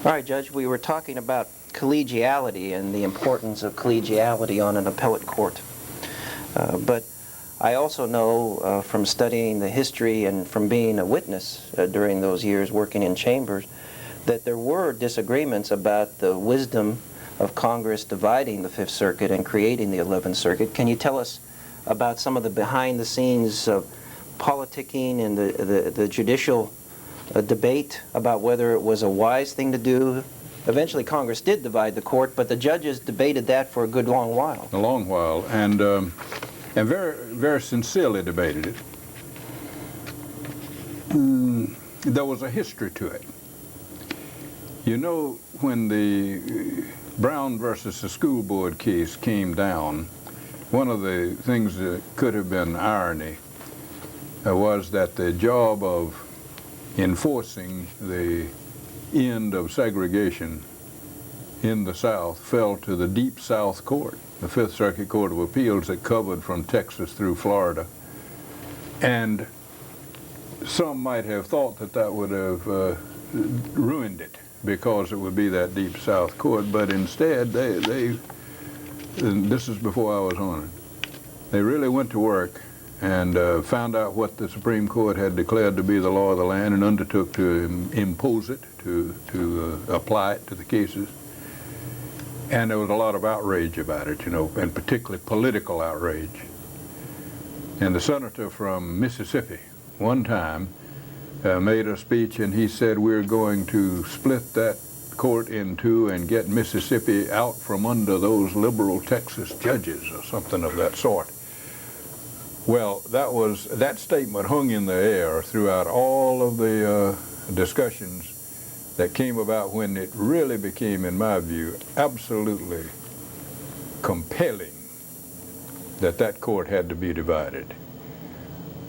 All right, Judge, we were talking about collegiality and the importance of collegiality on an appellate court. But I also know from studying the history and from being a witness during those years working in chambers that there were disagreements about the wisdom of Congress dividing the Fifth Circuit and creating the 11th Circuit. Can you tell us about some of the behind-the-scenes politicking and the judicial debate about whether it was a wise thing to do? Eventually Congress did divide the court, but the judges debated that for a good long while. A long while, and very, very sincerely debated it. There was a history to it. You know, when the Brown versus the school board case came down, one of the things that could have been irony was that the job of enforcing the end of segregation in the South fell to the Deep South Court, the Fifth Circuit Court of Appeals that covered from Texas through Florida. And some might have thought that that would have ruined it because it would be that Deep South Court, but instead they and this is before I was on it, they really went to work and found out what the Supreme Court had declared to be the law of the land and undertook to impose it, to apply it to the cases. And there was a lot of outrage about it, you know, and particularly political outrage. And the senator from Mississippi one time made a speech and he said, we're going to split that court in two and get Mississippi out from under those liberal Texas judges or something of that sort. Well, that statement hung in the air throughout all of the discussions that came about when it really became, in my view, absolutely compelling that that court had to be divided.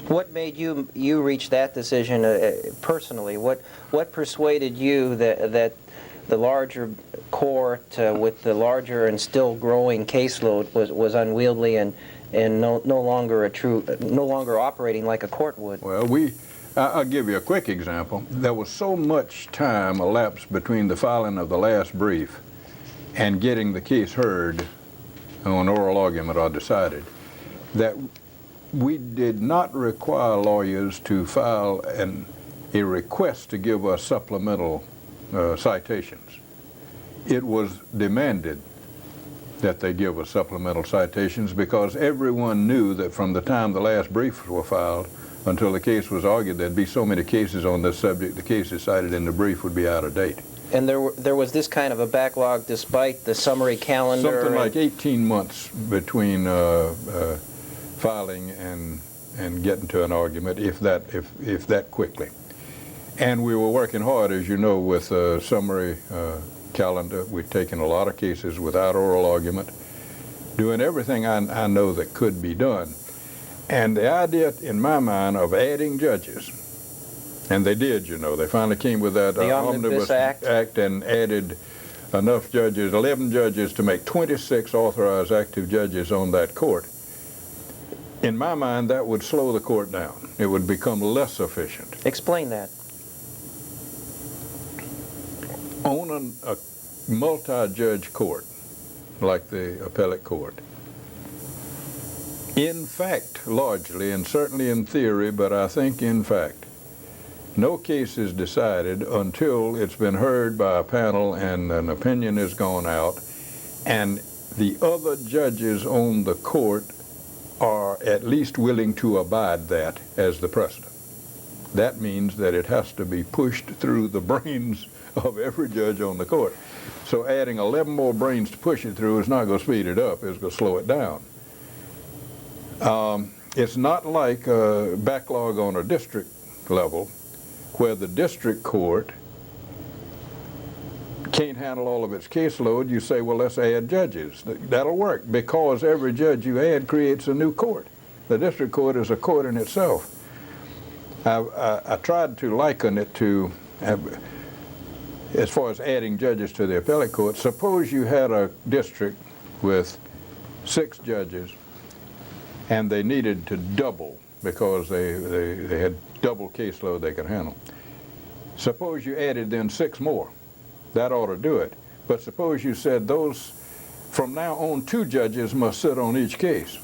What made you reach that decision personally? What persuaded you that the larger court with the larger and still growing caseload was unwieldy and no longer operating like a court would? Well, I'll give you a quick example. There was so much time elapsed between the filing of the last brief and getting the case heard on oral argument or decided that we did not require lawyers to file a request to give us supplemental citations. It was demanded that they give us supplemental citations because everyone knew that from the time the last briefs were filed until the case was argued, there'd be so many cases on this subject, the cases cited in the brief would be out of date. And there was this kind of a backlog despite the summary calendar? Something like 18 months between filing and getting to an argument, if that quickly. And we were working hard, as you know, with a summary calendar. We'd taken a lot of cases without oral argument, doing everything I know that could be done. And the idea in my mind of adding judges, and they did, you know, they finally came with that Omnibus Act and added enough judges, 11 judges, to make 26 authorized active judges on that court. In my mind, that would slow the court down. It would become less efficient. Explain that. On a multi-judge court, like the appellate court, in fact, largely, and certainly in theory, but I think in fact, no case is decided until it's been heard by a panel and an opinion has gone out, and the other judges on the court are at least willing to abide that as the precedent. That means that it has to be pushed through the brains of every judge on the court. So adding 11 more brains to push it through is not going to speed it up, it's going to slow it down. It's not like a backlog on a district level where the district court can't handle all of its caseload. You say, well, let's add judges. That'll work because every judge you add creates a new court. The district court is a court in itself. I tried to liken it to, as far as adding judges to the appellate court, suppose you had a district with 6 judges and they needed to double because they had double caseload they could handle. Suppose you added then 6 more. That ought to do it. But suppose you said those, from now on, 2 judges must sit on each case.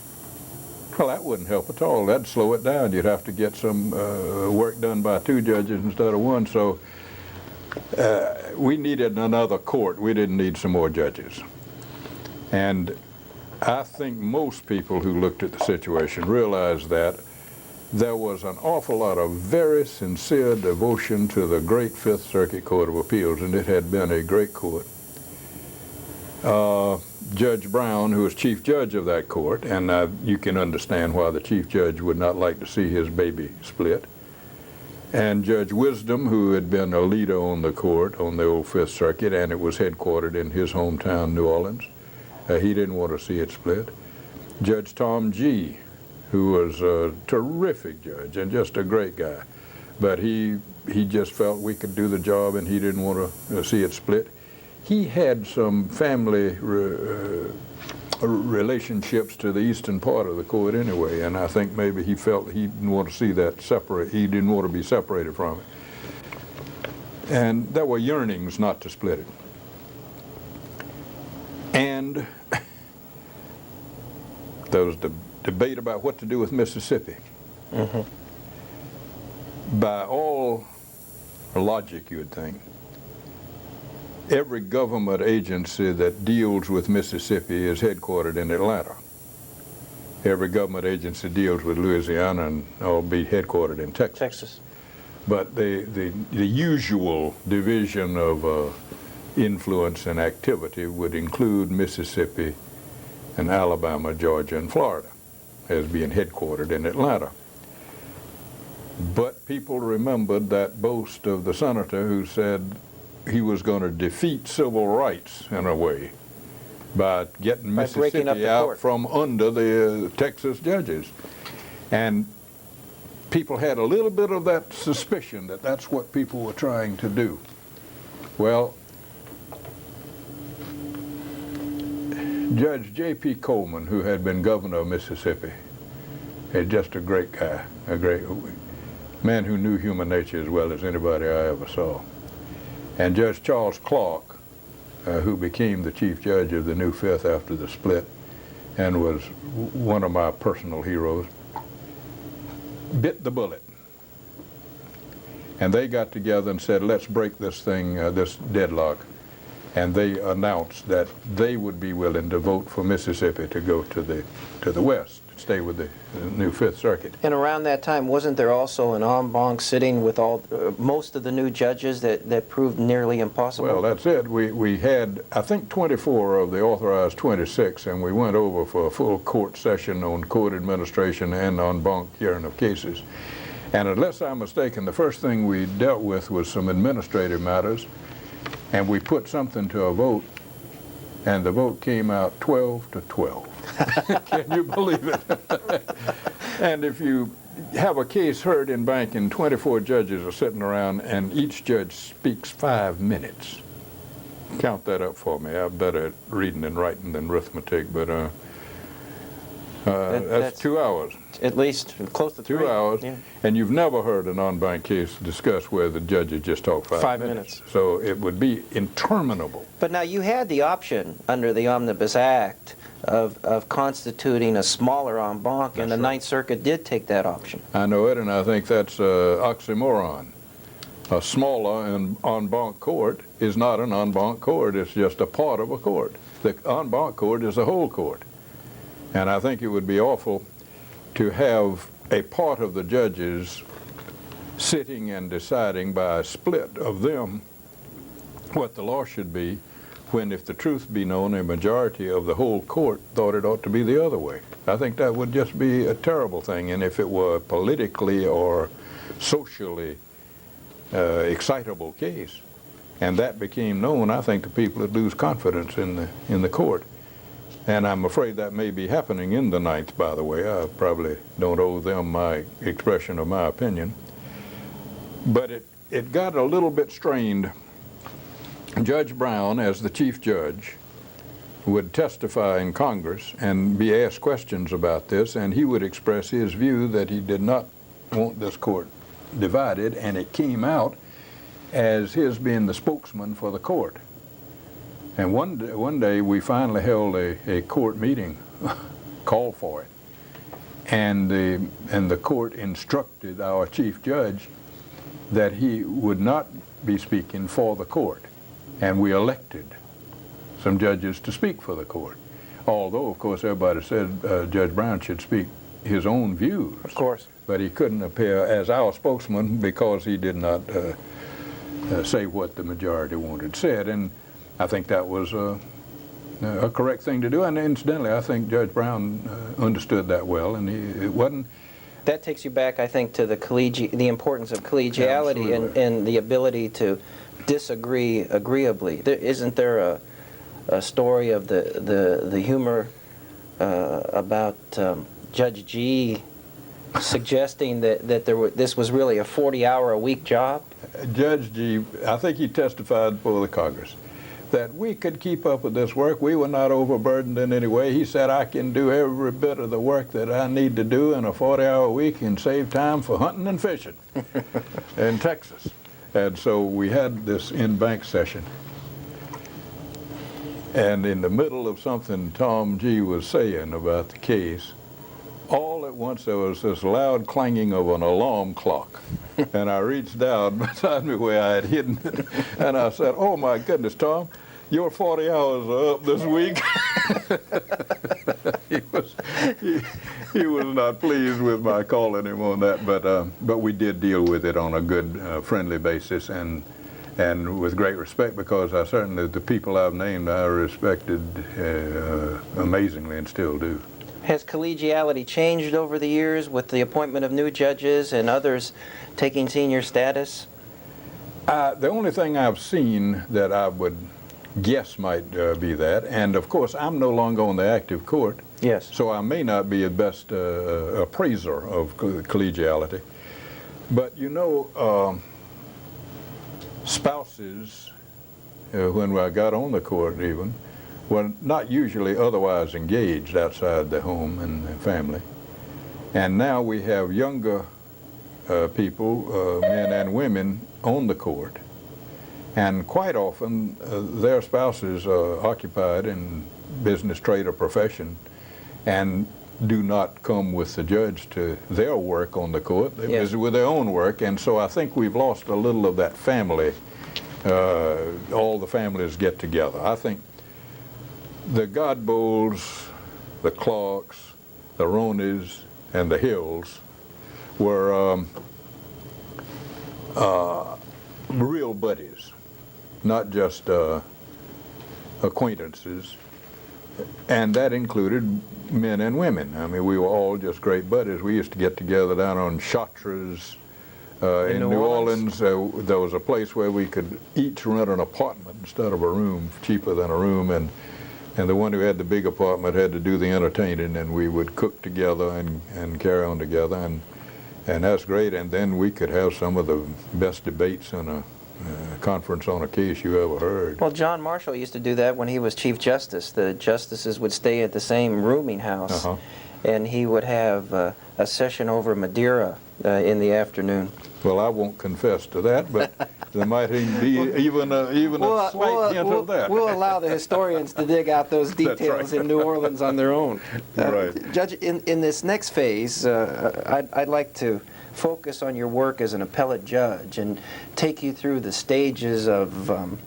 Well, that wouldn't help at all. That'd slow it down. You'd have to get some work done by 2 judges instead of 1. So we needed another court. We didn't need some more judges. And I think most people who looked at the situation realized that there was an awful lot of very sincere devotion to the great Fifth Circuit Court of Appeals, and it had been a great court. Judge Brown, who was chief judge of that court, and you can understand why the chief judge would not like to see his baby split, and Judge Wisdom, who had been a leader on the court on the old Fifth Circuit, and it was headquartered in his hometown, New Orleans. He didn't want to see it split. Judge Tom G., who was a terrific judge and just a great guy, but he just felt we could do the job, and he didn't want to see it split. He had some family relationships to the eastern part of the court anyway, and I think maybe he felt he didn't want to see that separate. He didn't want to be separated from it. And there were yearnings not to split it. And there was the debate about what to do with Mississippi. Mm-hmm. By all logic, you would think, every government agency that deals with Mississippi is headquartered in Atlanta. Every government agency deals with Louisiana and all be headquartered in Texas. But the usual division of influence and activity would include Mississippi and Alabama, Georgia, and Florida as being headquartered in Atlanta. But people remembered that boast of the senator who said he was going to defeat civil rights in a way by getting Mississippi out from under the Texas judges. And people had a little bit of that suspicion that that's what people were trying to do. Well, Judge J.P. Coleman, who had been governor of Mississippi, is just a great guy, a great man who knew human nature as well as anybody I ever saw. And Judge Charles Clark, who became the chief judge of the new Fifth after the split and was one of my personal heroes, bit the bullet. And they got together and said, let's break this thing, this deadlock. And they announced that they would be willing to vote for Mississippi to go to the West, stay with the new Fifth Circuit. And around that time, wasn't there also an en banc sitting with all most of the new judges that proved nearly impossible? Well, that's it. We had, I think, 24 of the authorized 26, and we went over for a full court session on court administration and en banc hearing of cases. And unless I'm mistaken, the first thing we dealt with was some administrative matters, and we put something to a vote, and the vote came out 12-12. Can you believe it? And if you have a case heard in bank and 24 judges are sitting around and each judge speaks 5 minutes, count that up for me. I'm better at reading and writing than arithmetic, but that's 2 hours. At least close to 3. 2 hours, yeah. And you've never heard an en banc case discussed where the judges just talk 5 minutes. So it would be interminable. But now you had the option under the Omnibus Act of constituting a smaller en banc, and the Ninth Circuit did take that option. I know it, and I think that's oxymoron. A smaller en banc court is not an en banc court, it's just a part of a court. The en banc court is the whole court. And I think it would be awful to have a part of the judges sitting and deciding by a split of them what the law should be, when, if the truth be known, a majority of the whole court thought it ought to be the other way. I think that would just be a terrible thing, and if it were a politically or socially excitable case, and that became known, I think the people would lose confidence in the court. And I'm afraid that may be happening in the Ninth, by the way. I probably don't owe them my expression of my opinion. But it got a little bit strained. Judge Brown, as the chief judge, would testify in Congress and be asked questions about this, and he would express his view that he did not want this court divided, and it came out, as his being the spokesman for the court. And one day we finally held a court meeting, called for it, and the court instructed our chief judge that he would not be speaking for the court, and we elected some judges to speak for the court. Although, of course, everybody said Judge Brown should speak his own views. Of course. But he couldn't appear as our spokesman because he did not say what the majority wanted said. And I think that was a correct thing to do. And incidentally, I think Judge Brown understood that well, and it wasn't. That takes you back, I think, to the importance of collegiality and the ability to disagree agreeably. Isn't there a story of the humor about Judge G suggesting that this was really a 40-hour-a-week job? Judge G, I think he testified before the Congress that we could keep up with this work. We were not overburdened in any way. He said, I can do every bit of the work that I need to do in a 40-hour week and save time for hunting and fishing in Texas. And so we had this in-bank session. And in the middle of something Tom G was saying about the case, all at once there was this loud clanging of an alarm clock. And I reached down beside me where I had hidden it, and I said, oh my goodness, Tom, your 40 hours are up this week. he was not pleased with my calling him on that, but we did deal with it on a good, friendly basis, and with great respect, because I certainly, the people I've named, I respected amazingly and still do. Has collegiality changed over the years with the appointment of new judges and others taking senior status? The only thing I've seen that I would guess might be that, and of course I'm no longer on the active court, yes, so I may not be the best appraiser of collegiality, but you know, spouses, when I got on the court even, were not usually otherwise engaged outside the home and the family. And now we have younger people, men and women, on the court. And quite often their spouses are occupied in business, trade, or profession and do not come with the judge to their work on the court. They're busy with their own work. And so I think we've lost a little of that family. All the families get together. I think the Godbolds, the Clarks, the Roneys, and the Hills were real buddies, not just acquaintances, and that included men and women. I mean, we were all just great buddies. We used to get together down on Chartres in New Orleans. There was a place where we could each rent an apartment instead of a room, cheaper than a room, and the one who had the big apartment had to do the entertaining, and we would cook together and carry on together, and that's great. And then we could have some of the best debates in a conference on a case you ever heard. Well, John Marshall used to do that when he was Chief Justice. The justices would stay at the same rooming house, and he would have a session over Madeira in the afternoon. Well, I won't confess to that, but there might be even a slight hint of that. We'll allow the historians to dig out those details in New Orleans on their own. Right. Judge, in this next phase, I'd like to focus on your work as an appellate judge and take you through the stages of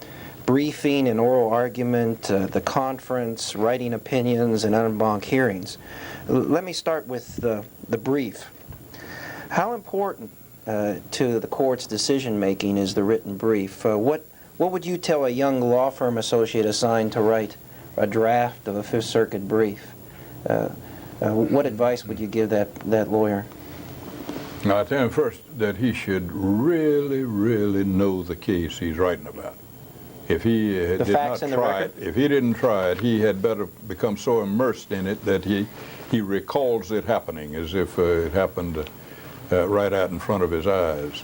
briefing and oral argument, the conference, writing opinions, and en banc hearings. Let me start with the brief. How important to the court's decision-making is the written brief? What would you tell a young law firm associate assigned to write a draft of a Fifth Circuit brief? What advice would you give that lawyer? Now, I tell him first that he should really, really know the case he's writing about. If he did not try it, if he didn't try it, he had better become so immersed in it that he recalls it happening as if it happened right out in front of his eyes.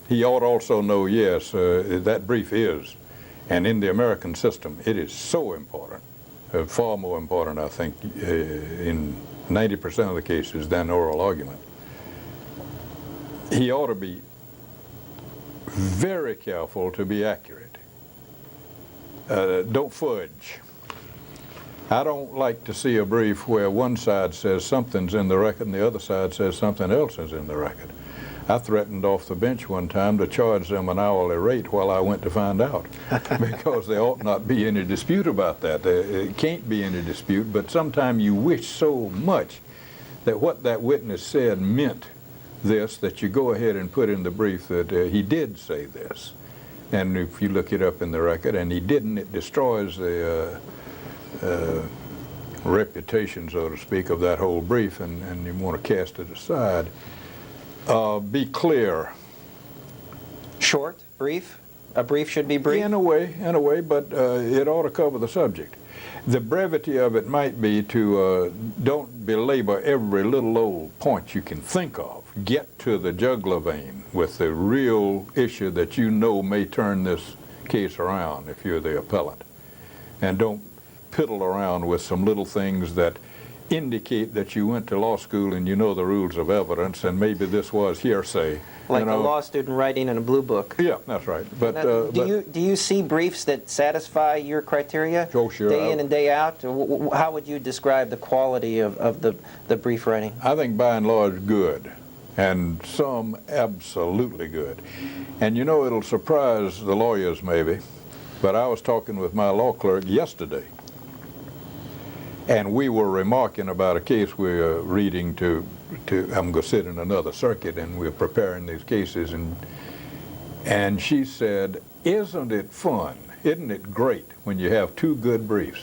He ought also know, yes, that brief is, and in the American system, it is so important, far more important, I think, in 90% of the cases than oral argument. He ought to be very careful to be accurate. Don't fudge. I don't like to see a brief where one side says something's in the record and the other side says something else is in the record. I threatened off the bench one time to charge them an hourly rate while I went to find out, because there ought not be any dispute about that. There can't be any dispute, but sometimes you wish so much that what that witness said meant this, that you go ahead and put in the brief that he did say this. And if you look it up in the record and he didn't, it destroys the reputation, so to speak, of that whole brief, and you want to cast it aside. Be clear. Short, brief? A brief should be brief? In a way, but it ought to cover the subject. The brevity of it might be to don't belabor every little old point you can think of. Get to the jugular vein with the real issue that you know may turn this case around if you're the appellant. And don't piddle around with some little things that indicate that you went to law school and you know the rules of evidence, and maybe this was hearsay. Like a law student writing in a blue book. Yeah, that's right. But now, do you see briefs that satisfy your criteria? Oh, sure. Day in and day out? How would you describe the quality of the brief writing? I think by and large good, and some absolutely good. And you know, it'll surprise the lawyers maybe, but I was talking with my law clerk yesterday, and we were remarking about a case we're reading to I'm going to sit in another circuit, and we're preparing these cases, and she said, "Isn't it fun? Isn't it great when you have two good briefs?"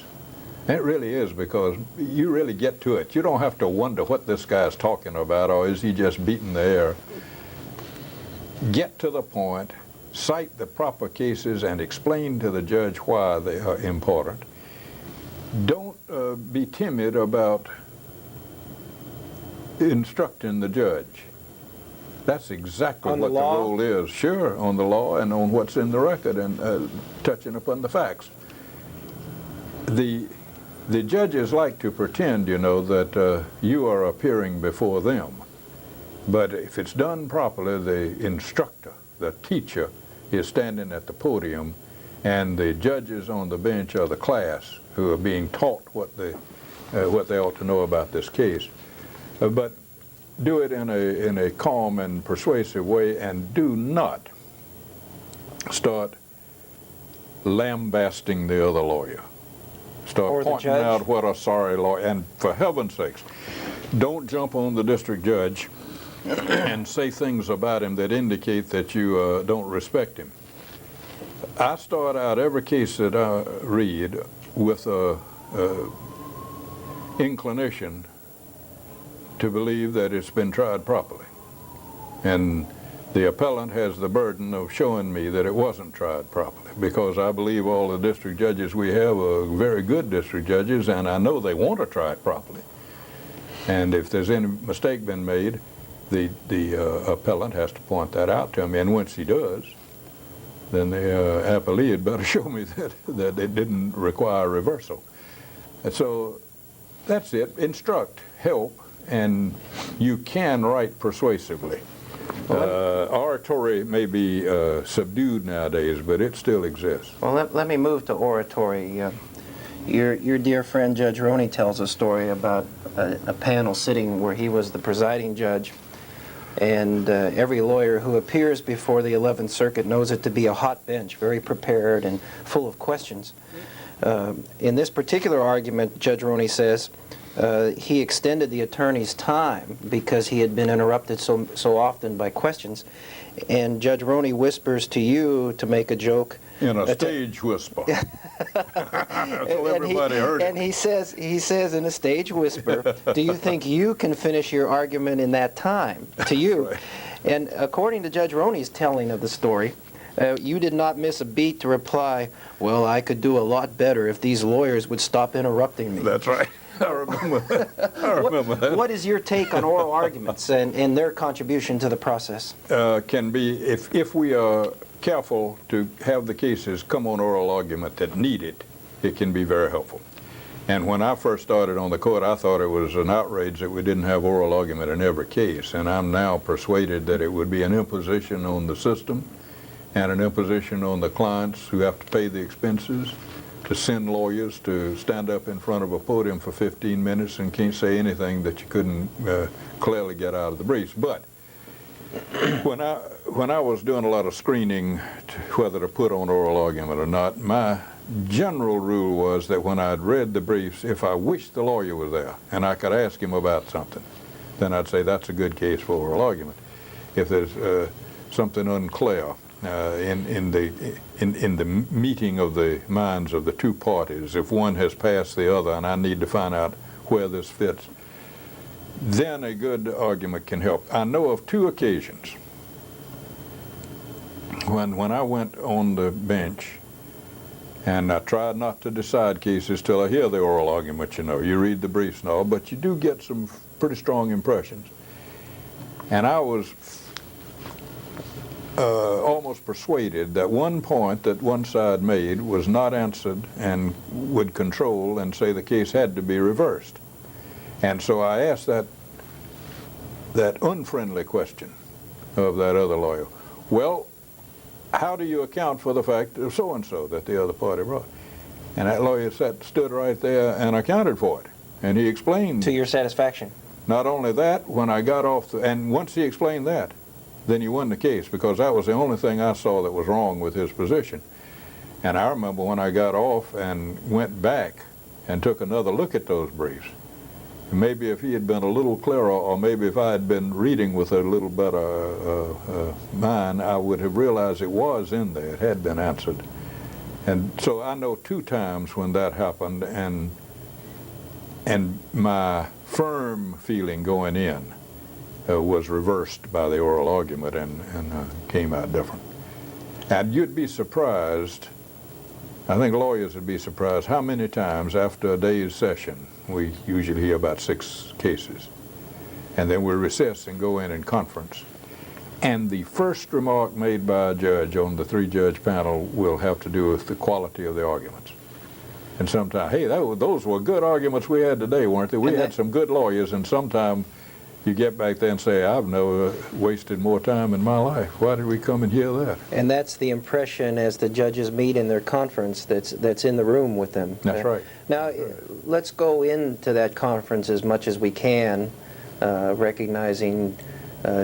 And it really is, because you really get to it. You don't have to wonder what this guy's talking about, or is he just beating the air. Get to the point, cite the proper cases, and explain to the judge why they are important. Don't be timid about instructing the judge. That's exactly what the rule is. Sure, on the law and on what's in the record, and touching upon the facts. The judges like to pretend, you know, that you are appearing before them. But if it's done properly, the instructor, the teacher, is standing at the podium, and the judges on the bench are the class who are being taught what they ought to know about this case. But do it in a calm and persuasive way, and do not start lambasting the other lawyer. Start pointing out what a sorry lawyer, and for heaven's sakes, don't jump on the district judge and say things about him that indicate that you don't respect him. I start out every case that I read with a inclination to believe that it's been tried properly. And the appellant has the burden of showing me that it wasn't tried properly, because I believe all the district judges we have are very good district judges, and I know they want to try it properly. And if there's any mistake been made, the appellant has to point that out to me, and once he does, then the appellee had better show me that it didn't require reversal. And so that's it. Instruct, help, and you can write persuasively. Oratory may be subdued nowadays, but it still exists. Well, let me move to oratory. Your dear friend Judge Roney tells a story about a panel sitting where he was the presiding judge, and every lawyer who appears before the 11th Circuit knows it to be a hot bench, very prepared and full of questions. In this particular argument, Judge Roney says, he extended the attorney's time because he had been interrupted so often by questions. And Judge Roney whispers to you to make a joke. In a stage whisper. So everybody heard it. And he says in a stage whisper, "Do you think you can finish your argument in that time?" To you. Right. And according to Judge Roney's telling of the story, you did not miss a beat to reply, "Well, I could do a lot better if these lawyers would stop interrupting me." That's right. I remember that. What is your take on oral arguments and their contribution to the process? Can be, if we are careful to have the cases come on oral argument that need it, it can be very helpful. And when I first started on the court, I thought it was an outrage that we didn't have oral argument in every case. And I'm now persuaded that it would be an imposition on the system and an imposition on the clients who have to pay the expenses to send lawyers to stand up in front of a podium for 15 minutes and can't say anything that you couldn't clearly get out of the briefs. But when I was doing a lot of screening whether to put on oral argument or not, my general rule was that when I'd read the briefs, if I wished the lawyer was there and I could ask him about something, then I'd say that's a good case for oral argument. If there's something unclear in the meeting of the minds of the two parties, if one has passed the other and I need to find out where this fits, then a good argument can help. I know of two occasions when I went on the bench and I tried not to decide cases till I hear the oral argument. You know, you read the briefs and all, but you do get some pretty strong impressions. And I was almost persuaded that one point that one side made was not answered and would control and say the case had to be reversed. And so I asked that unfriendly question of that other lawyer. Well, how do you account for the fact of so-and-so that the other party brought? And that lawyer stood right there and accounted for it. And he explained. To your satisfaction? Not only that, when I got off, and once he explained that, then he won the case, because that was the only thing I saw that was wrong with his position. And I remember when I got off and went back and took another look at those briefs, maybe if he had been a little clearer, or maybe if I had been reading with a little better mind, I would have realized it was in there, it had been answered. And so I know two times when that happened, and my firm feeling going in was reversed by the oral argument and came out different. And you'd be surprised, I think lawyers would be surprised, how many times after a day's session, we usually hear about 6 cases, and then we recess and go in conference. And the first remark made by a judge on the 3-judge panel will have to do with the quality of the arguments. And sometimes, hey, those were good arguments we had today, weren't they? We had some good lawyers, and sometimes you get back there and say, I've never wasted more time in my life. Why did we come and hear that? And that's the impression as the judges meet in their conference that's in the room with them. That's right. Now, let's go into that conference as much as we can, recognizing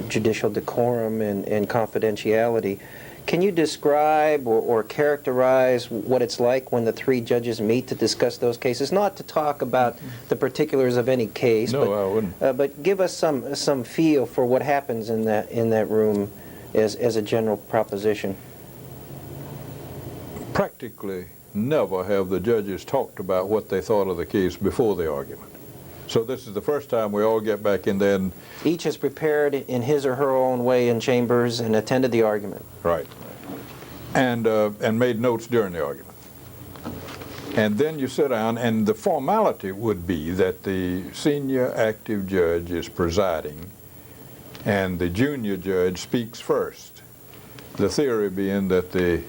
judicial decorum and confidentiality. Can you describe or characterize what it's like when the 3 judges meet to discuss those cases? Not to talk about the particulars of any case, no, I wouldn't. But give us some feel for what happens in that room as a general proposition. Practically never have the judges talked about what they thought of the case before the argument. So this is the first time we all get back in there. And each has prepared in his or her own way in chambers and attended the argument. Right. And made notes during the argument. And then you sit down, and the formality would be that the senior active judge is presiding, and the junior judge speaks first. The theory being that the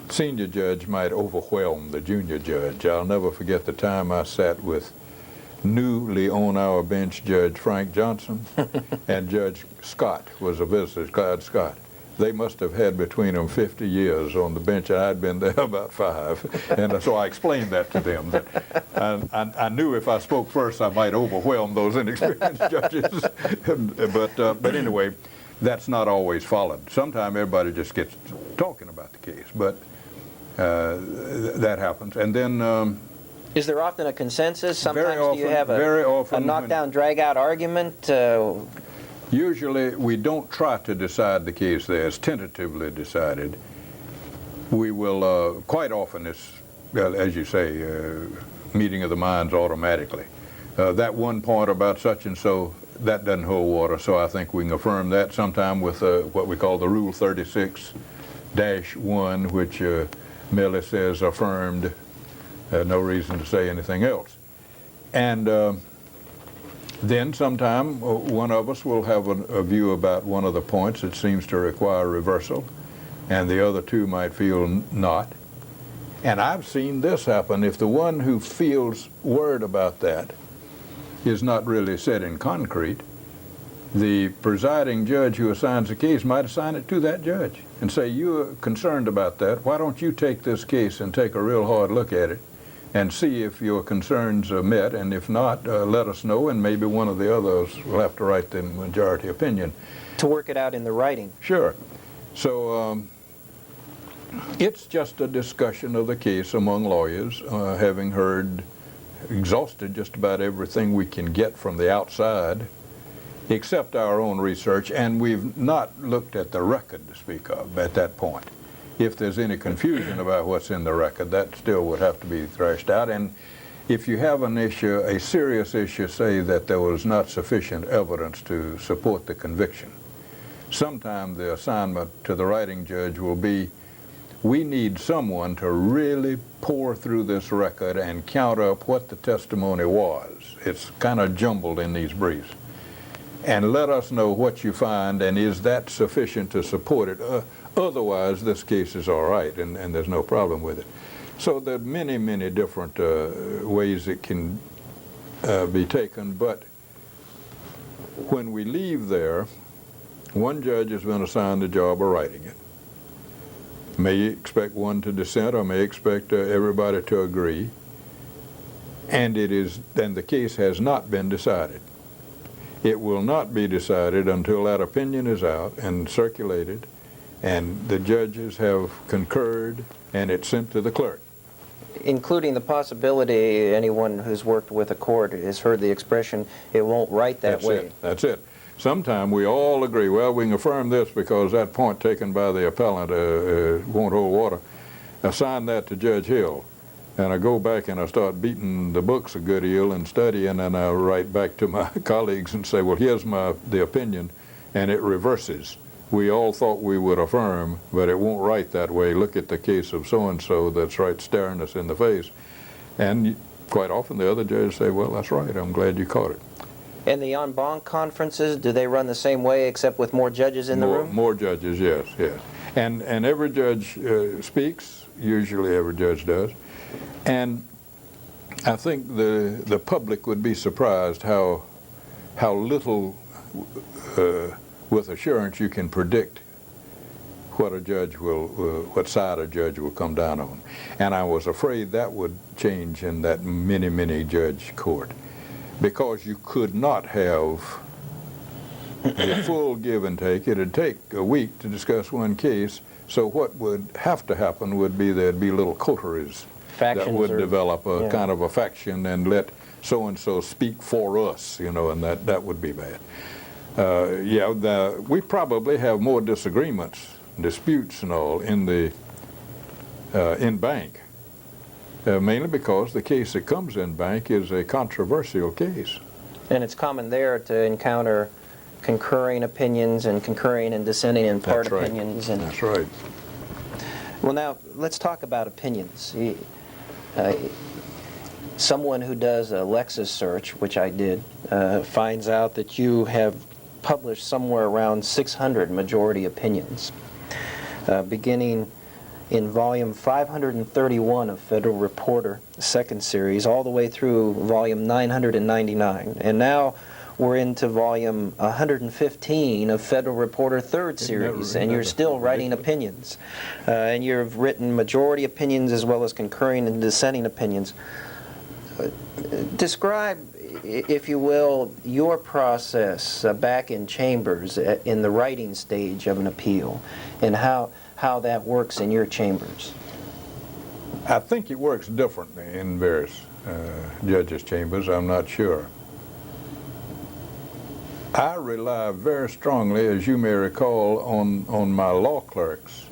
senior judge might overwhelm the junior judge. I'll never forget the time I sat with newly on our bench Judge Frank Johnson and Judge Scott was a visitor, Clyde Scott. They must have had between them 50 years on the bench, and I'd been there about 5. And so I explained that to them. That I knew if I spoke first, I might overwhelm those inexperienced judges. But anyway, that's not always followed. Sometimes everybody just gets talking about the case, but that happens. And then is there often a consensus? Sometimes do you have a knockdown, drag-out argument? Usually we don't try to decide the case there. It's tentatively decided. We will, quite often it's, as you say, meeting of the minds automatically. That one point about such and so, that doesn't hold water, so I think we can affirm that sometime with what we call the Rule 36-1, which merely says affirmed. No reason to say anything else. And then sometime one of us will have a view about one of the points that seems to require reversal, and the other 2 might feel not. And I've seen this happen. If the one who feels worried about that is not really set in concrete, the presiding judge who assigns the case might assign it to that judge and say, you're concerned about that, why don't you take this case and take a real hard look at it and see if your concerns are met, and if not, let us know, and maybe one of the others will have to write the majority opinion. To work it out in the writing. Sure. So it's just a discussion of the case among lawyers, having exhausted just about everything we can get from the outside, except our own research, and we've not looked at the record to speak of at that point. If there's any confusion about what's in the record, that still would have to be thrashed out. And if you have an issue, a serious issue, say that there was not sufficient evidence to support the conviction, sometimes the assignment to the writing judge will be, we need someone to really pore through this record and count up what the testimony was. It's kind of jumbled in these briefs. And let us know what you find, and is that sufficient to support it? Otherwise, this case is all right, and there's no problem with it. So there are many, many different ways it can be taken, but when we leave there, one judge has been assigned the job of writing it. May expect one to dissent, or may expect everybody to agree, and the case has not been decided. It will not be decided until that opinion is out and circulated, and the judges have concurred, and it's sent to the clerk. Including the possibility anyone who's worked with a court has heard the expression, it won't write that way. That's it. Sometime we all agree, well, we can affirm this because that point taken by the appellant won't hold water. Assign that to Judge Hill. And I go back and I start beating the books a good deal and studying, and I write back to my colleagues and say, well, here's the opinion, and it reverses. We all thought we would affirm, but it won't write that way. Look at the case of so-and-so that's right staring us in the face. And quite often the other judges say, well, that's right, I'm glad you caught it. And the en banc conferences, do they run the same way except with more judges in the room? More judges, yes. And every judge speaks, usually every judge does. And I think the public would be surprised how little with assurance you can predict what what side a judge will come down on. And I was afraid that would change in that many judge court, because you could not have a full give and take. It'd take a week to discuss one case, so what would have to happen would be there'd be little coteries that would develop a kind of a faction and let so-and-so speak for us, and that would be bad. We probably have more disagreements, disputes and all in the bank, mainly because the case that comes in bank is a controversial case. And it's common there to encounter concurring opinions and concurring and dissenting in part opinions. And that's right. Well, now let's talk about opinions. Someone who does a Lexis search, which I did, finds out that you have published somewhere around 600 majority opinions, beginning in volume 531 of Federal Reporter, second series, all the way through volume 999. And now we're into volume 115 of Federal Reporter, third series, and you're still writing opinions. And you've written majority opinions as well as concurring and dissenting opinions. Describe, if you will, your process back in chambers in the writing stage of an appeal, and how that works in your chambers. I think it works differently in various judges' chambers. I'm not sure. I rely very strongly, as you may recall, on my law clerks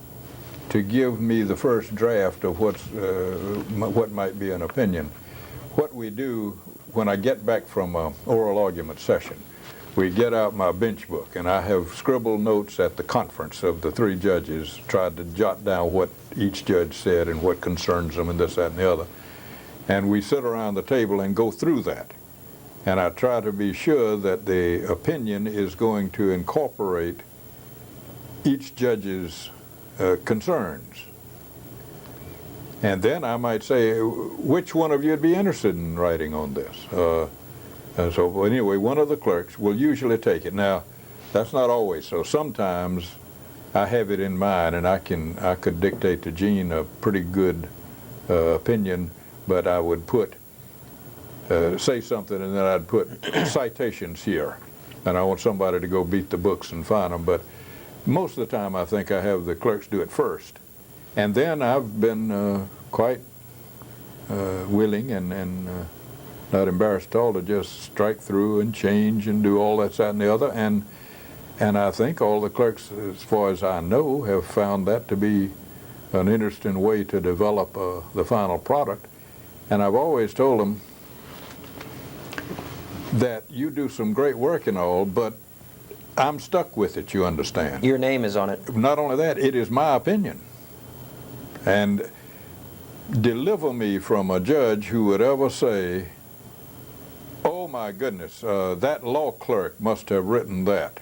to give me the first draft of what might be an opinion. What we do when I get back from an oral argument session, we get out my bench book, and I have scribbled notes at the conference of the three judges, tried to jot down what each judge said and what concerns them and this, that, and the other. And we sit around the table and go through that. And I try to be sure that the opinion is going to incorporate each judge's concerns. And then I might say, which one of you would be interested in writing on this? And so, but anyway, one of the clerks will usually take it. Now, that's not always so. Sometimes I have it in mind, and I could dictate to Gene a pretty good opinion, but I would put say something, and then I'd put citations here, and I want somebody to go beat the books and find them. But most of the time, I think I have the clerks do it first, and then I've been quite willing and not embarrassed at all to just strike through and change and do all that and the other, and I think all the clerks, as far as I know, have found that to be an interesting way to develop the final product. And I've always told them that you do some great work and all, but I'm stuck with it, you understand. Your name is on it. Not only that, it is my opinion. And deliver me from a judge who would ever say, oh my goodness, that law clerk must have written that.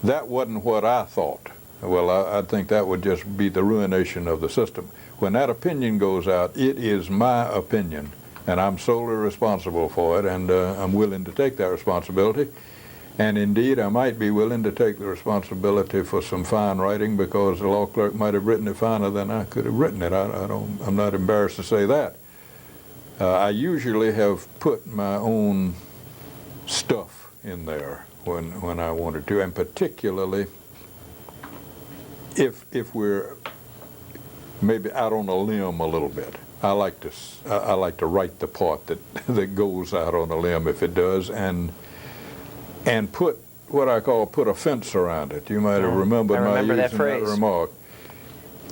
That wasn't what I thought. Well, I think that would just be the ruination of the system. When that opinion goes out, it is my opinion, and I'm solely responsible for it, and I'm willing to take that responsibility. And indeed, I might be willing to take the responsibility for some fine writing, because the law clerk might have written it finer than I could have written it. I'm not embarrassed to say that. I usually have put my own stuff in there when I wanted to, and particularly if we're maybe out on a limb a little bit. I like to write the part that goes out on a limb, if it does, and put what I call put a fence around it. You might have remembered my using that remark.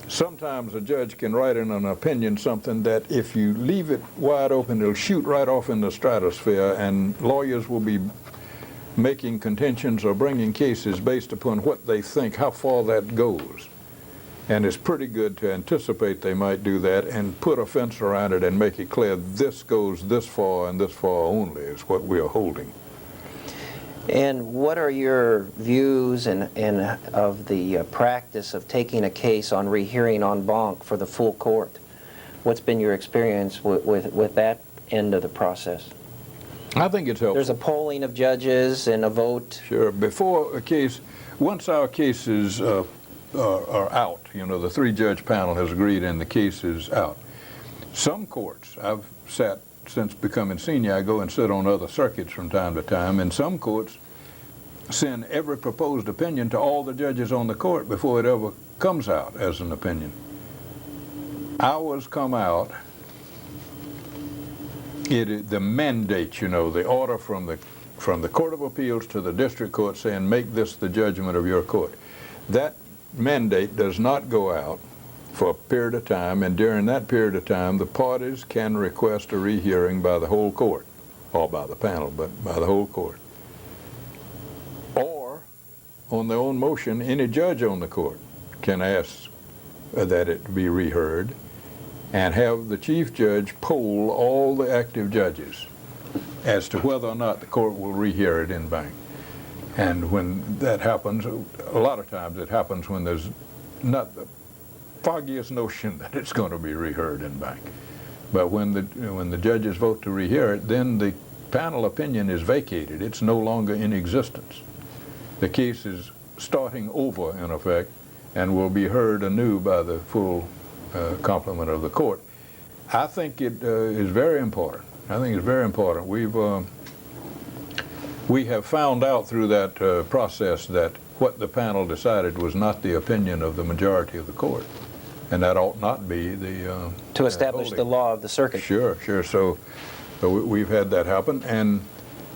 Sometimes a judge can write in an opinion something that if you leave it wide open, it'll shoot right off in the stratosphere, and lawyers will be making contentions or bringing cases based upon what they think, how far that goes. And it's pretty good to anticipate they might do that and put a fence around it and make it clear this goes this far and this far only is what we are holding. And what are your views of the practice of taking a case on rehearing en banc for the full court? What's been your experience with that end of the process? I think it's helpful. There's a polling of judges and a vote. Sure. Before a case, once our cases are out, you know, the 3-judge panel has agreed and the case is out. Some courts, I've sat since becoming senior, I go and sit on other circuits from time to time, and some courts send every proposed opinion to all the judges on the court before it ever comes out as an opinion. Ours come out, the mandate, you know, the order from the Court of Appeals to the district court saying, make this the judgment of your court. That mandate does not go out for a period of time, and during that period of time, the parties can request a rehearing by the whole court, or by the panel, but by the whole court. Or, on their own motion, any judge on the court can ask that it be reheard, and have the chief judge poll all the active judges as to whether or not the court will rehear it en banc. And when that happens, a lot of times it happens when there's not the foggiest notion that it's going to be reheard en banc. But when the judges vote to rehear it, then the panel opinion is vacated. It's no longer in existence. The case is starting over, in effect, and will be heard anew by the full complement of the court. I think it is very important. I think it's very important. We have found out through that process that what the panel decided was not the opinion of the majority of the court, and that ought not be the to establish the law of the circuit. Sure. So we've had that happen, and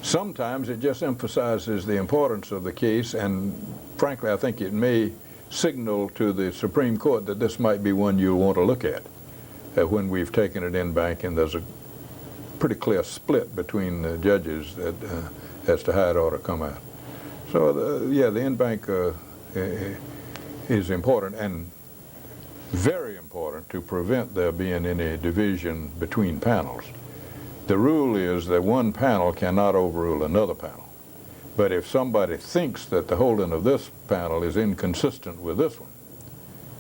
sometimes it just emphasizes the importance of the case, and frankly, I think it may signal to the Supreme Court that this might be one you'll want to look at when we've taken it en banc, and there's a pretty clear split between the judges that, as to how it ought to come out. So, the en banc is important, and very important to prevent there being any division between panels. The rule is that one panel cannot overrule another panel. But if somebody thinks that the holding of this panel is inconsistent with this one,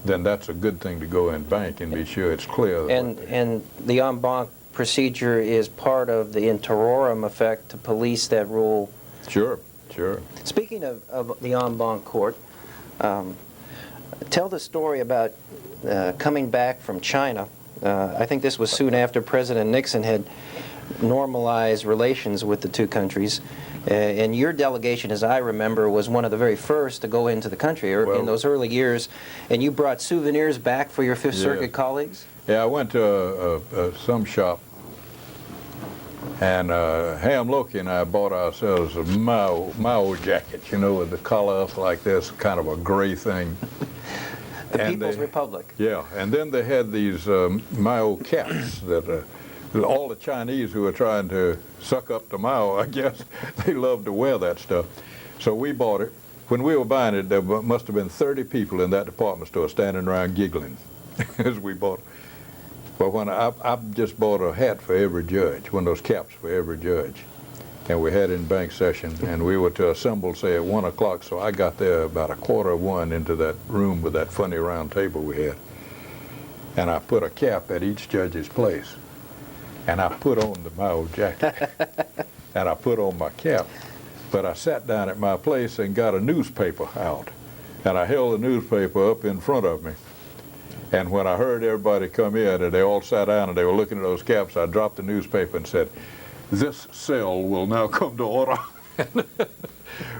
then that's a good thing to go en banc and be sure it's clear. And the en banc procedure is part of the in terrorem effect to police that rule. Sure, sure. Speaking of the en banc court, tell the story about coming back from China. I think this was soon after President Nixon had normalized relations with the two countries. And your delegation, as I remember, was one of the very first to go into the country in those early years. And you brought souvenirs back for your Fifth Circuit colleagues? Yeah, I went to some shop, and Ham Loki and I bought ourselves a Mao jacket, you know, with the collar up like this, kind of a gray thing. The People's Republic. Yeah, and then they had these Mao caps that all the Chinese who were trying to suck up to Mao, I guess, they loved to wear that stuff. So we bought it. When we were buying it, there must have been 30 people in that department store standing around giggling as we bought it. But when I just bought a hat for every judge, one of those caps for every judge. And we had it in bank session, and we were to assemble, say, at 1 o'clock, so I got there about 1:15 into that room with that funny round table we had. And I put a cap at each judge's place. And I put on the Mao jacket, and I put on my cap. But I sat down at my place and got a newspaper out. And I held the newspaper up in front of me. And when I heard everybody come in, and they all sat down and they were looking at those caps, I dropped the newspaper and said, "This cell will now come to order."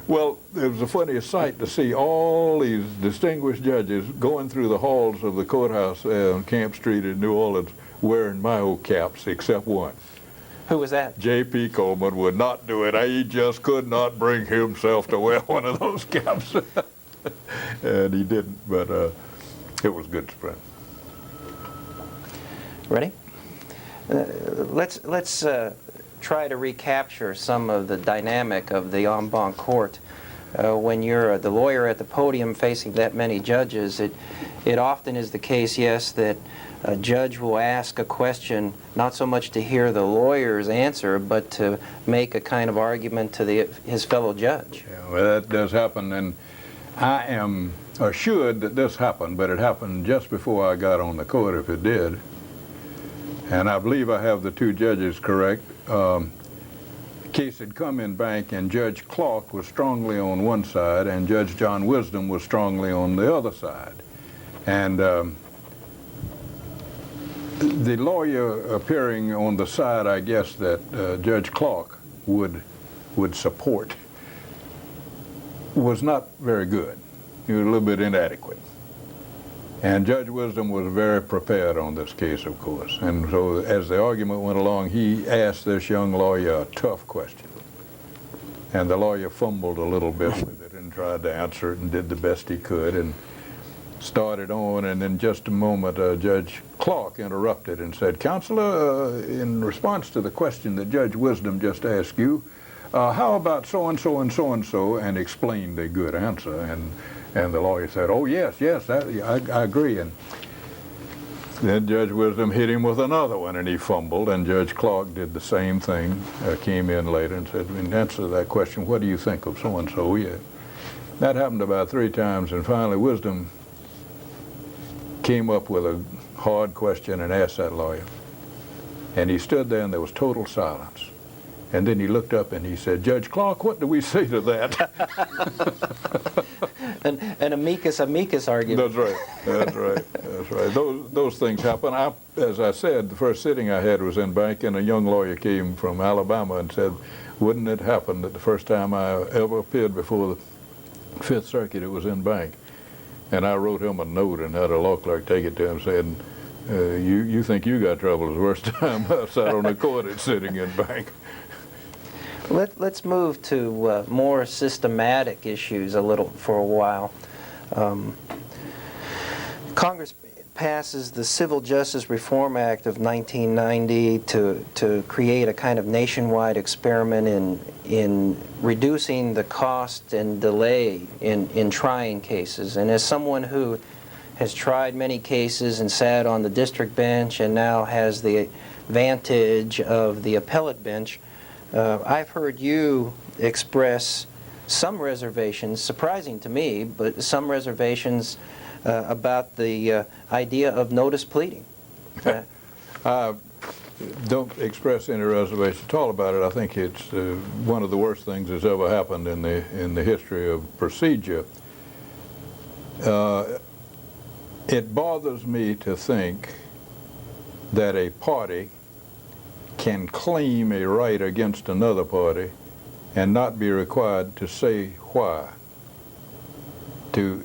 Well, it was the funniest sight to see all these distinguished judges going through the halls of the courthouse on Camp Street in New Orleans wearing Mao caps, except one. Who was that? J.P. Coleman would not do it. He just could not bring himself to wear one of those caps. And he didn't, but it was good spread. Ready? Let's try to recapture some of the dynamic of the en banc court. When you're the lawyer at the podium facing that many judges, it often is the case, yes, that a judge will ask a question not so much to hear the lawyer's answer, but to make a kind of argument to his fellow judge. Yeah, well, that does happen, and I am assured that this happened, but it happened just before I got on the court, if it did. And I believe I have the two judges correct. Case had come in bank, and Judge Clark was strongly on one side, and Judge John Wisdom was strongly on the other side. And the lawyer appearing on the side, I guess, that Judge Clark would support was not very good. He was a little bit inadequate. And Judge Wisdom was very prepared on this case, of course. And so as the argument went along, he asked this young lawyer a tough question. And the lawyer fumbled a little bit with it and tried to answer it and did the best he could and started on. And in just a moment, Judge Clark interrupted and said, "Counselor, in response to the question that Judge Wisdom just asked you, how about so-and-so and so-and-so," and explained a good answer. And the lawyer said, "Oh, yes, I agree." And then Judge Wisdom hit him with another one, and he fumbled, and Judge Clark did the same thing, came in later and said, "In answer to that question, what do you think of so-and-so?" Yeah. That happened about 3 times, and finally Wisdom came up with a hard question and asked that lawyer. And he stood there, and there was total silence. And then he looked up and he said, "Judge Clark, what do we say to that?" An amicus argument. That's right. Those things happen. As I said, the first sitting I had was in bank, and a young lawyer came from Alabama and said, "Wouldn't it happen that the first time I ever appeared before the Fifth Circuit, it was in bank?" And I wrote him a note and had a law clerk take it to him saying, you think you got trouble the first time I sat on the court and sitting in bank. Let's move to more systematic issues for a while. Congress passes the Civil Justice Reform Act of 1990 to create a kind of nationwide experiment in reducing the cost and delay in trying cases. And as someone who has tried many cases and sat on the district bench and now has the advantage of the appellate bench, I've heard you express some reservations, surprising to me, but some reservations about the idea of notice pleading. don't express any reservation at all about it. I think it's one of the worst things that's ever happened in the history of procedure. It bothers me to think that a party can claim a right against another party and not be required to say why, to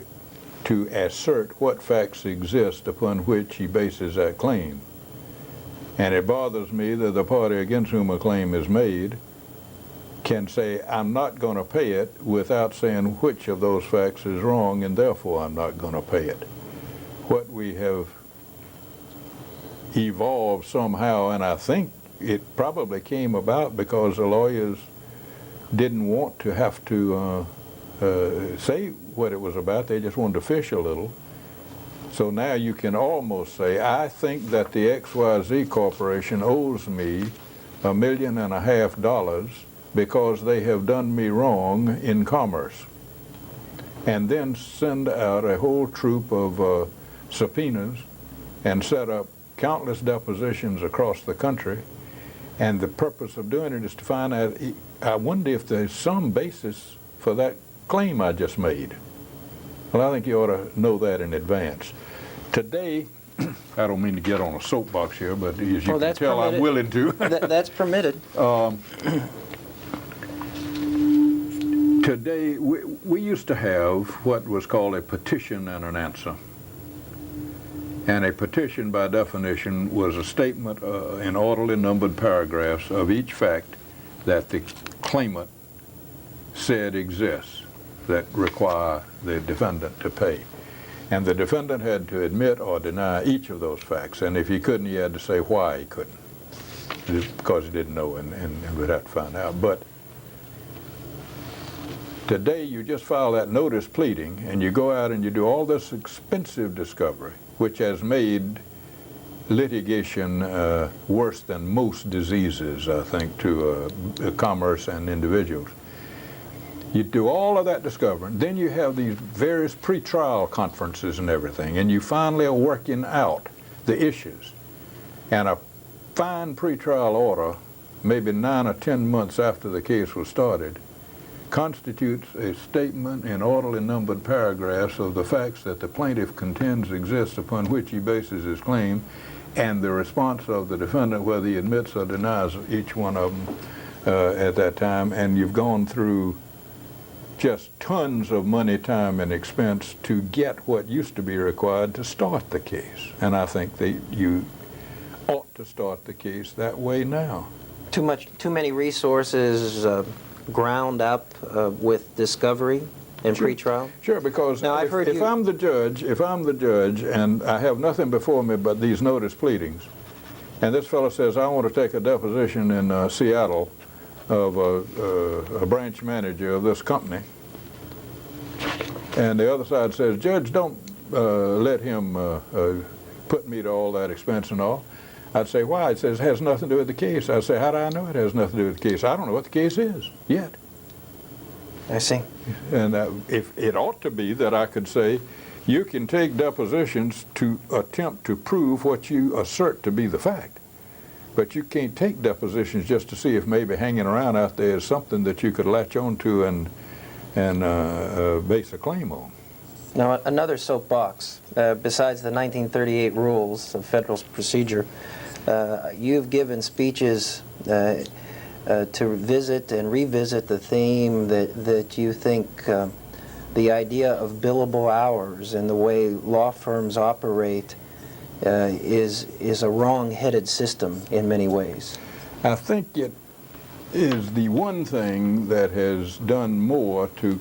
assert what facts exist upon which he bases that claim. And it bothers me that the party against whom a claim is made can say, I'm not going to pay it, without saying which of those facts is wrong, and therefore I'm not going to pay it. What we have evolved somehow, and I think it probably came about because the lawyers didn't want to have to say what it was about. They just wanted to fish a little. So now you can almost say, I think that the XYZ Corporation owes me $1.5 million because they have done me wrong in commerce. And then send out a whole troop of subpoenas and set up countless depositions across the country. And the purpose of doing it is to find out, I wonder if there's some basis for that claim I just made. Well, I think you ought to know that in advance. Today, I don't mean to get on a soapbox here, but as you can tell, permitted. I'm willing to. That's permitted. Today, we used to have what was called a petition and an answer. And a petition, by definition, was a statement in orderly numbered paragraphs of each fact that the claimant said exists that require the defendant to pay. And the defendant had to admit or deny each of those facts. And if he couldn't, he had to say why he couldn't, because he didn't know and would have to find out. But today, you just file that notice pleading, and you go out and you do all this expensive discovery, which has made litigation worse than most diseases, I think, to commerce and individuals. You do all of that discovery, then you have these various pretrial conferences and everything, and you finally are working out the issues. And a fine pretrial order, maybe 9 or 10 months after the case was started, constitutes a statement in orderly numbered paragraphs of the facts that the plaintiff contends exist upon which he bases his claim, and the response of the defendant, whether he admits or denies each one of them at that time. And you've gone through just tons of money, time, and expense to get what used to be required to start the case. And I think that you ought to start the case that way now. Too many resources ground up with discovery and pretrial? Sure, because now, if I'm the judge, and I have nothing before me but these notice pleadings, and this fellow says, I want to take a deposition in Seattle of a branch manager of this company, and the other side says, Judge, don't let him put me to all that expense and all. I'd say, why? It says it has nothing to do with the case. I'd say, how do I know it has nothing to do with the case? I don't know what the case is yet. I see. And if it ought to be that I could say, you can take depositions to attempt to prove what you assert to be the fact. But you can't take depositions just to see if maybe hanging around out there is something that you could latch on to and base a claim on. Now, another soapbox, besides the 1938 rules of federal procedure, you've given speeches to visit and revisit the theme that you think the idea of billable hours and the way law firms operate is a wrong-headed system in many ways. I think it is the one thing that has done more to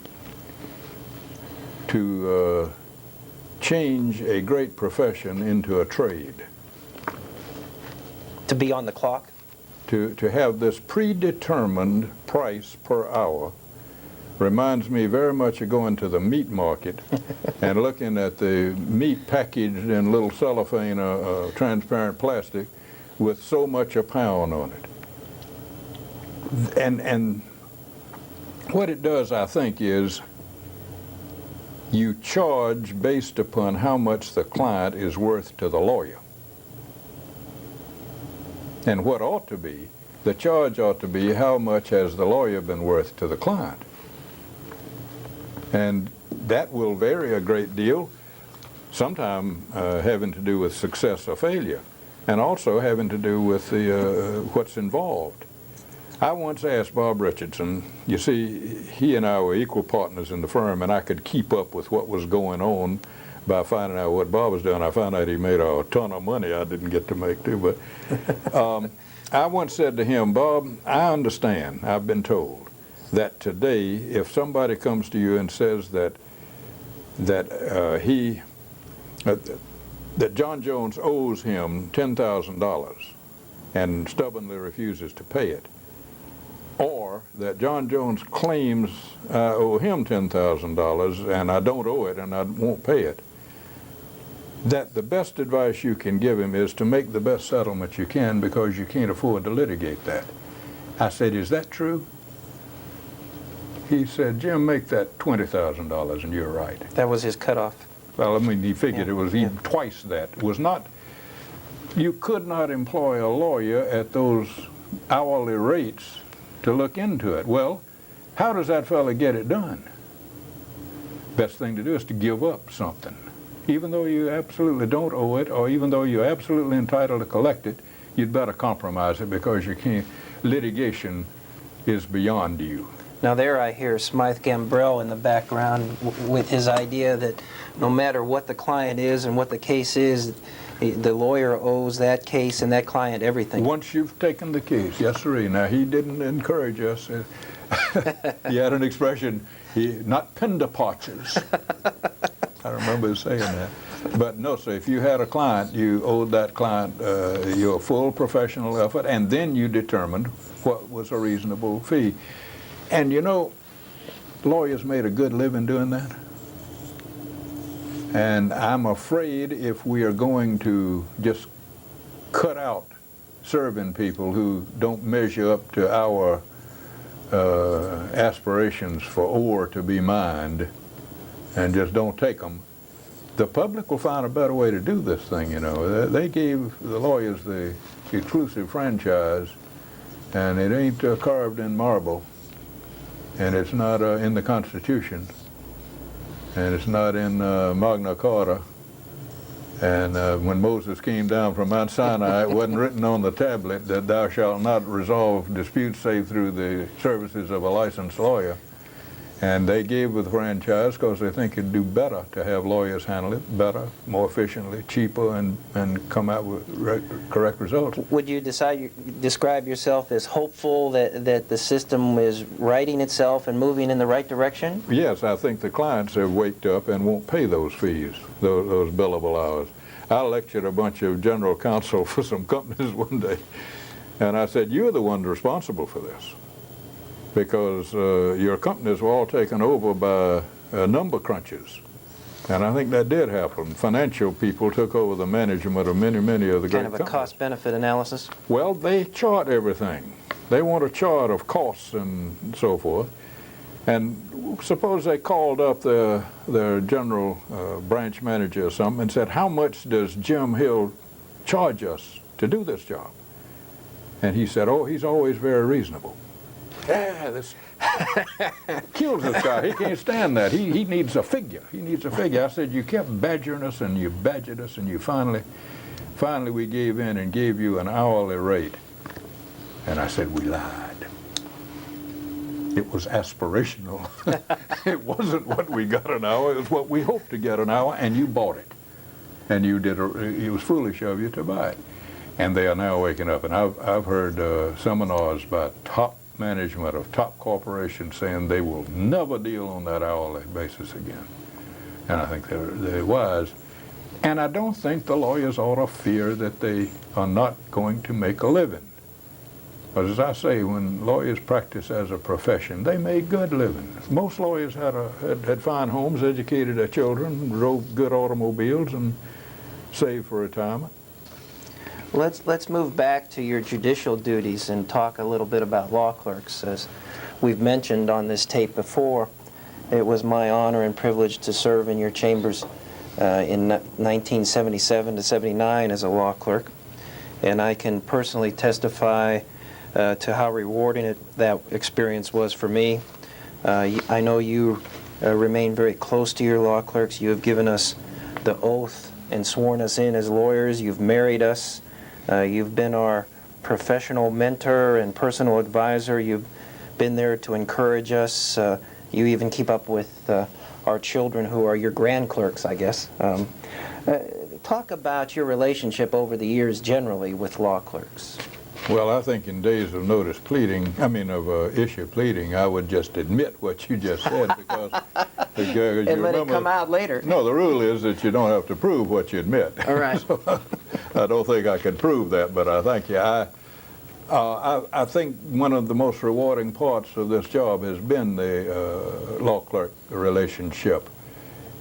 change a great profession into a trade. To be on the clock? To have this predetermined price per hour reminds me very much of going to the meat market and looking at the meat packaged in little cellophane transparent plastic with so much a pound on it. And what it does, I think, is you charge based upon how much the client is worth to the lawyer. And what ought to be, the charge ought to be, how much has the lawyer been worth to the client? And that will vary a great deal, sometime having to do with success or failure, and also having to do with the, what's involved. I once asked Bob Richardson, you see, he and I were equal partners in the firm, and I could keep up with what was going on by finding out what Bob was doing. I found out he made a ton of money I didn't get to make too, but I once said to him, Bob, I understand, I've been told, that today if somebody comes to you and says that John Jones owes him $10,000 and stubbornly refuses to pay it, or that John Jones claims I owe him $10,000 and I don't owe it and I won't pay it, that the best advice you can give him is to make the best settlement you can because you can't afford to litigate that. I said, is that true? He said, Jim, make that $20,000 and you're right. That was his cutoff. Well, I mean, he figured it was even twice that. It was not, you could not employ a lawyer at those hourly rates to look into it. Well, how does that fella get it done? Best thing to do is to give up something. Even though you absolutely don't owe it, or even though you're absolutely entitled to collect it, you'd better compromise it because you can't, litigation is beyond you. Now there I hear Smythe Gambrell in the background with his idea that no matter what the client is and what the case is, the lawyer owes that case and that client everything. Once you've taken the case, yes sir. Now he didn't encourage us. He had an expression, not pindapaches. I remember saying that. But no, sir, if you had a client, you owed that client your full professional effort, and then you determined what was a reasonable fee. And you know, lawyers made a good living doing that. And I'm afraid if we are going to just cut out serving people who don't measure up to our aspirations for ore to be mined and just don't take them, the public will find a better way to do this thing, you know. They gave the lawyers the exclusive franchise, and it ain't carved in marble, and it's not in the Constitution, and it's not in Magna Carta. And when Moses came down from Mount Sinai, it wasn't written on the tablet that thou shalt not resolve disputes save through the services of a licensed lawyer. And they gave with franchise because they think it'd do better to have lawyers handle it better, more efficiently, cheaper, and come out with correct results. Would you describe yourself as hopeful that the system is righting itself and moving in the right direction? Yes, I think the clients have waked up and won't pay those fees, those billable hours. I lectured a bunch of general counsel for some companies one day, and I said, you're the one responsible for this, because your companies were all taken over by number crunchers. And I think that did happen. Financial people took over the management of many of the great companies. Kind of a cost-benefit analysis? Well, they chart everything. They want a chart of costs and so forth. And suppose they called up their general branch manager or something and said, how much does Jim Hill charge us to do this job? And he said, oh, he's always very reasonable. Yeah, this kills this guy. He can't stand that. He needs a figure. He needs a figure. I said, you kept badgering us and you badgered us, and you finally we gave in and gave you an hourly rate. And I said, we lied. It was aspirational. It wasn't what we got an hour. It was what we hoped to get an hour, and you bought it. And you did. It was foolish of you to buy it. And they are now waking up. And I've heard seminars by top management of top corporations saying they will never deal on that hourly basis again. And I think they're wise. And I don't think the lawyers ought to fear that they are not going to make a living. But as I say, when lawyers practice as a profession, they made good livings. Most lawyers had fine homes, educated their children, drove good automobiles, and saved for retirement. Let's move back to your judicial duties and talk a little bit about law clerks. As we've mentioned on this tape before, it was my honor and privilege to serve in your chambers in 1977 to 79 as a law clerk. and I can personally testify to how rewarding that experience was for me. I know you remain very close to your law clerks. You have given us the oath and sworn us in as lawyers. You've married us. You've been our professional mentor and personal advisor. You've been there to encourage us. You even keep up with our children, who are your grand clerks, I guess. Talk about your relationship over the years generally with law clerks. Well, I think in days of issue pleading, I would just admit what you just said, because and let it come out later. No, the rule is that you don't have to prove what you admit. All right. So, I don't think I can prove that, but I thank you. I think one of the most rewarding parts of this job has been the law clerk relationship,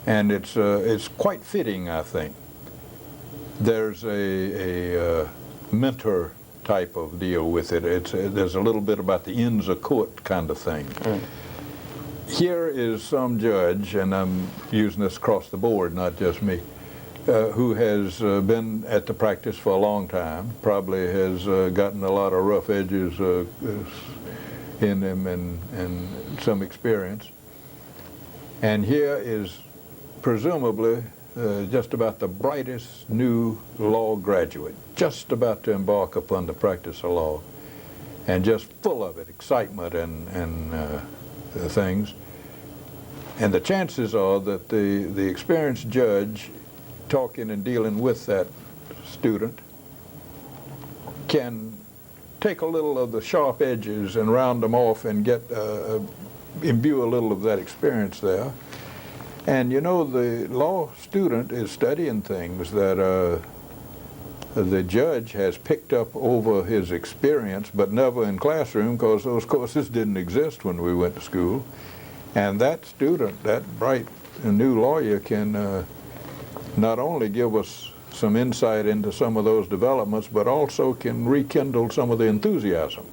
and it's quite fitting, I think. There's a mentor type of deal with it. There's a little bit about the inns of court kind of thing. Mm. Here is some judge, and I'm using this across the board, not just me, who has been at the practice for a long time, probably has gotten a lot of rough edges in him and some experience. And here is presumably just about the brightest new law graduate, just about to embark upon the practice of law, and just full of it, excitement and things. And the chances are that the experienced judge talking and dealing with that student can take a little of the sharp edges and round them off and get imbue a little of that experience there. And you know, the law student is studying things that the judge has picked up over his experience, but never in classroom, because those courses didn't exist when we went to school. And that student, that bright new lawyer, can not only give us some insight into some of those developments, but also can rekindle some of the enthusiasm.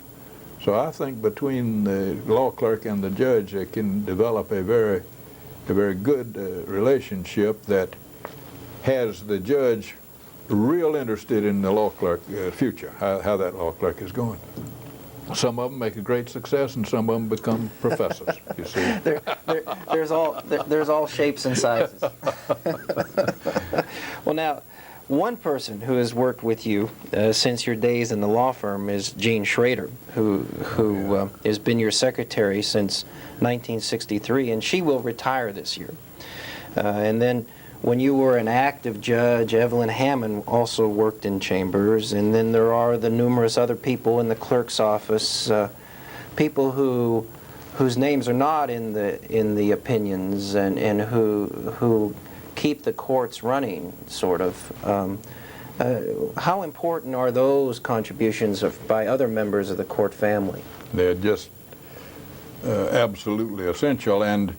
So I think between the law clerk and the judge, it can develop a very good relationship that has the judge real interested in the law clerk future, how that law clerk is going. Some of them make a great success, and some of them become professors. You see, there's all shapes and sizes. Well, now, one person who has worked with you since your days in the law firm is Jean Schrader, who has been your secretary since 1963, and she will retire this year. And then when you were an active judge, Evelyn Hammond also worked in chambers, and then there are the numerous other people in the clerk's office, people whose names are not in the opinions, and who keep the courts running, sort of. How important are those contributions by other members of the court family? They're just absolutely essential, and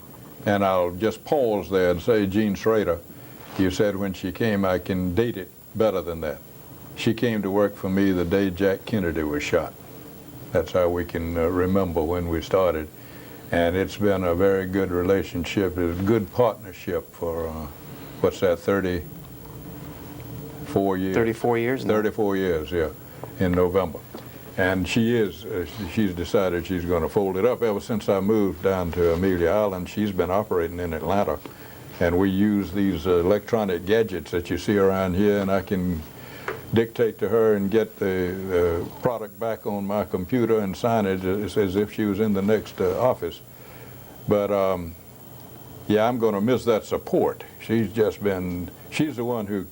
I'll just pause there and say Jean Schrader, you said when she came, I can date it better than that. She came to work for me the day Jack Kennedy was shot. That's how we can remember when we started. And it's been a very good relationship, a good partnership for, 34 years? 34 years now. 34 years, yeah, in November. And she's decided she's going to fold it up. Ever since I moved down to Amelia Island, she's been operating in Atlanta. And we use these electronic gadgets that you see around here, and I can dictate to her and get the product back on my computer and sign it as if she was in the next office. But yeah, I'm going to miss that support. She's the one who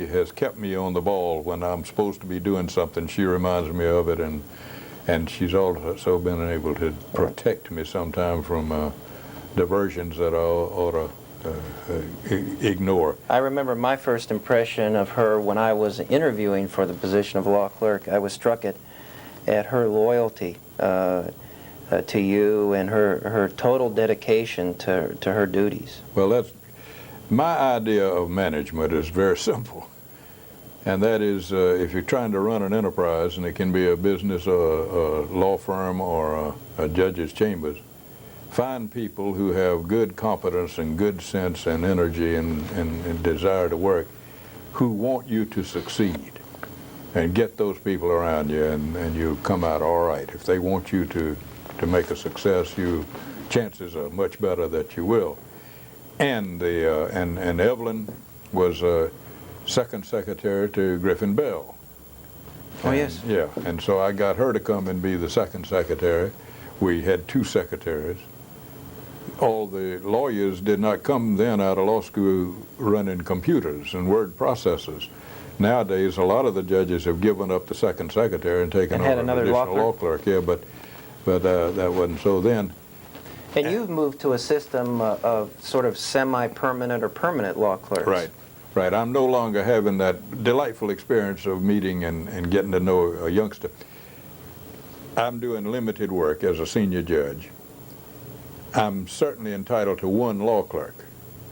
has kept me on the ball when I'm supposed to be doing something. She reminds me of it, and she's also been able to protect me sometimes from diversions that I ought to ignore. I remember my first impression of her when I was interviewing for the position of law clerk. I was struck at her loyalty to you and her total dedication to her duties. Well, that's my idea of management is very simple, and that is if you're trying to run an enterprise, and it can be a business, a law firm, or a judge's chambers, find people who have good competence and good sense and energy and desire to work, who want you to succeed. and get those people around you, and you come out all right. If they want you to make a success, chances are much better that you will. And and Evelyn was second secretary to Griffin Bell. Oh, yes. Yeah, and so I got her to come and be the second secretary. We had 2 secretaries. All the lawyers did not come then out of law school running computers and word processors. Nowadays, a lot of the judges have given up the second secretary and taken over an additional law clerk. Yeah, but that wasn't so then. And you've moved to a system of sort of semi-permanent or permanent law clerks. Right. Right. I'm no longer having that delightful experience of meeting and getting to know a youngster. I'm doing limited work as a senior judge. I'm certainly entitled to 1 law clerk,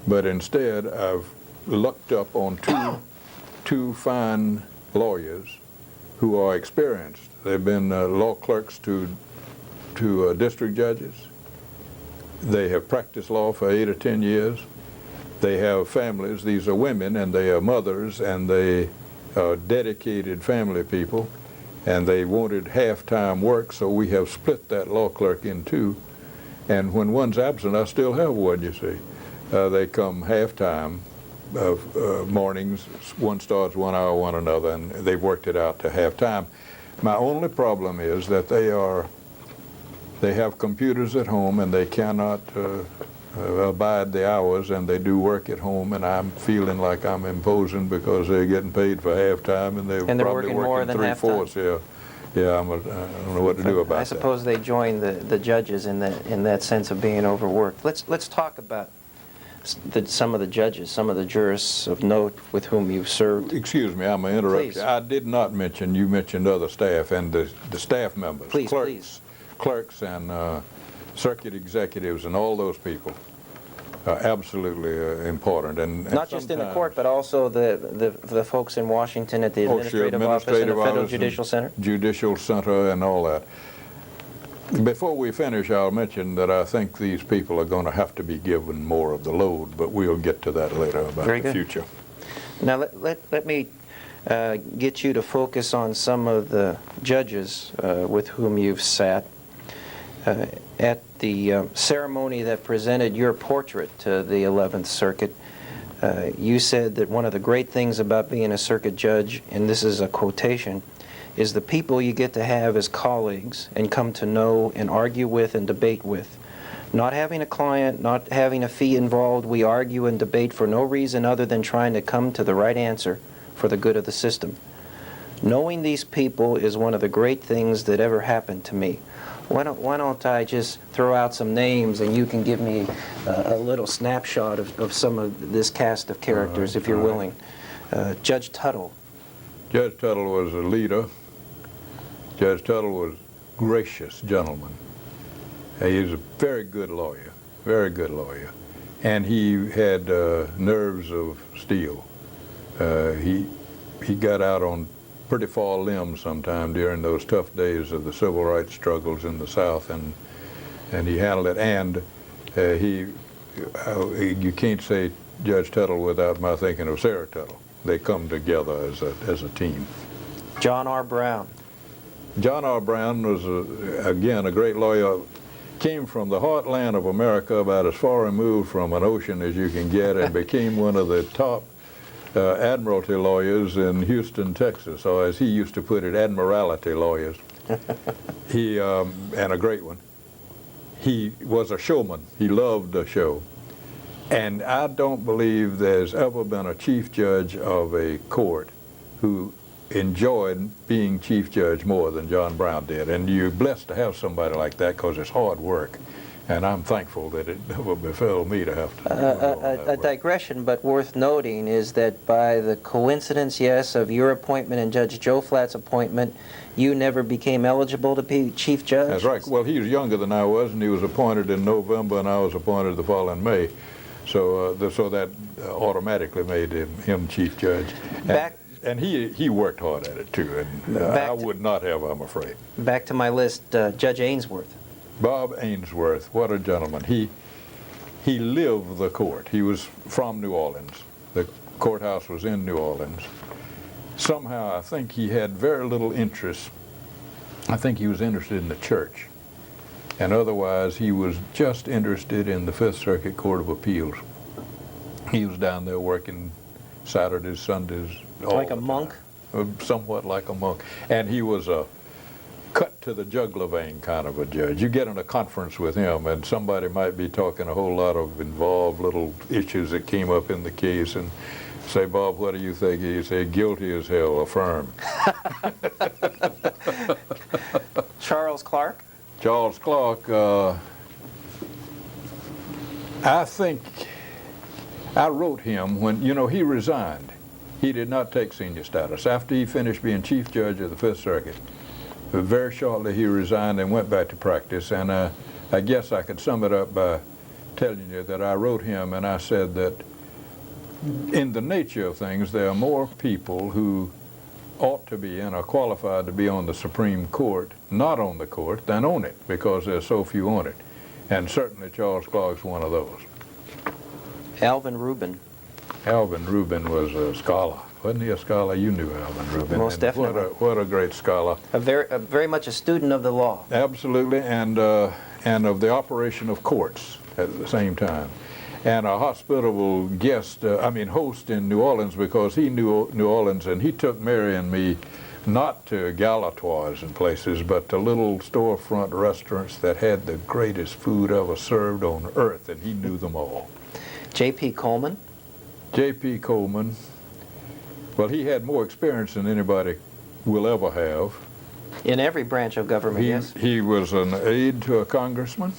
but instead I've lucked up on two fine lawyers who are experienced. They've been law clerks to district judges. They have practiced law for 8 or 10 years. They have families. These are women, and they are mothers, and they are dedicated family people, and they wanted half-time work, so we have split that law clerk in 2. And when one's absent, I still have one, you see. They come half-time mornings. One starts 1 hour, one another, and they've worked it out to half-time. My only problem is that they have computers at home, and they cannot abide the hours, and they do work at home, and I'm feeling like I'm imposing because they're getting paid for half-time, and they're probably working more than 3/4. Yeah, I don't know what to do about that. I suppose they join the judges in that sense of being overworked. Let's talk about some of the judges, some of the jurists of note with whom you've served. Excuse me, I'm going to interrupt Please. you. I did not mention, you mentioned other staff and the staff members. Please. Clerks and circuit executives and all those people are absolutely important. And Not just in the court, but also the folks in Washington at the administrative office and the Federal Judicial Center? Judicial Center and all that. Before we finish, I'll mention that I think these people are going to have to be given more of the load, but we'll get to that later about the future. Now let me get you to focus on some of the judges with whom you've sat. At the ceremony that presented your portrait to the 11th Circuit, you said that one of the great things about being a circuit judge, and this is a quotation, is the people you get to have as colleagues and come to know and argue with and debate with. Not having a client, not having a fee involved, we argue and debate for no reason other than trying to come to the right answer for the good of the system. Knowing these people is one of the great things that ever happened to me. Why don't I just throw out some names and you can give me a little snapshot of some of this cast of characters, if you're willing. Judge Tuttle. Judge Tuttle was a leader. Judge Tuttle was a gracious gentleman. He was a very good lawyer, and he had nerves of steel. He got out on pretty far limbs sometime during those tough days of the civil rights struggles in the South, and he handled it. And you can't say Judge Tuttle without my thinking of Sarah Tuttle. They come together as a team. John R. Brown. John R. Brown was, again, a great lawyer. Came from the heartland of America, about as far removed from an ocean as you can get, and became one of the top admiralty lawyers in Houston, Texas, or as he used to put it, admiralty lawyers. He and a great one. He was a showman. He loved the show. And I don't believe there's ever been a chief judge of a court who enjoyed being chief judge more than John Brown did. And you're blessed to have somebody like that because it's hard work. And I'm thankful that it never befell me to have to do all that A digression, but worth noting, is that by the coincidence, yes, of your appointment and Judge Joe Flatt's appointment, you never became eligible to be chief judge? That's right. Well, he was younger than I was, and he was appointed in November, and I was appointed the following May. So so that automatically made him chief judge. And he worked hard at it, too, and I would not have, I'm afraid. Back to my list, Judge Ainsworth. Bob Ainsworth, what a gentleman. He lived the court. He was from New Orleans. The courthouse was in New Orleans. somehow I think he had very little interest. I think he was interested in the church, and otherwise he was just interested in the Fifth Circuit Court of Appeals. He was down there working Saturdays, Sundays, all Like the a monk? time. Somewhat like a monk. And he was a cut to the jugular vein kind of a judge. You get in a conference with him and somebody might be talking a whole lot of involved little issues that came up in the case, and say, Bob, what do you think? He'd say, guilty as hell, affirm. Charles Clark? Charles Clark, I think I wrote him when, he resigned. He did not take senior status. After he finished being chief judge of the Fifth Circuit, very shortly he resigned and went back to practice. And I guess I could sum it up by telling you that I wrote him and I said that in the nature of things, there are more people who ought to be and are qualified to be on the Supreme Court, not on the court, than on it, because there's so few on it. And certainly Charles Clark's one of those. Alvin Rubin. Alvin Rubin was a scholar. Wasn't he a scholar? You knew Alvin Rubin. Most definitely. What a great scholar. Very much a student of the law. Absolutely, and of the operation of courts at the same time. And a hospitable host in New Orleans, because he knew New Orleans, and he took Mary and me not to galatoirs and places, but to little storefront restaurants that had the greatest food ever served on earth, and he knew them all. J.P. Coleman? J.P. Coleman, well, he had more experience than anybody will ever have. In every branch of government, yes. He was an aide to a congressman.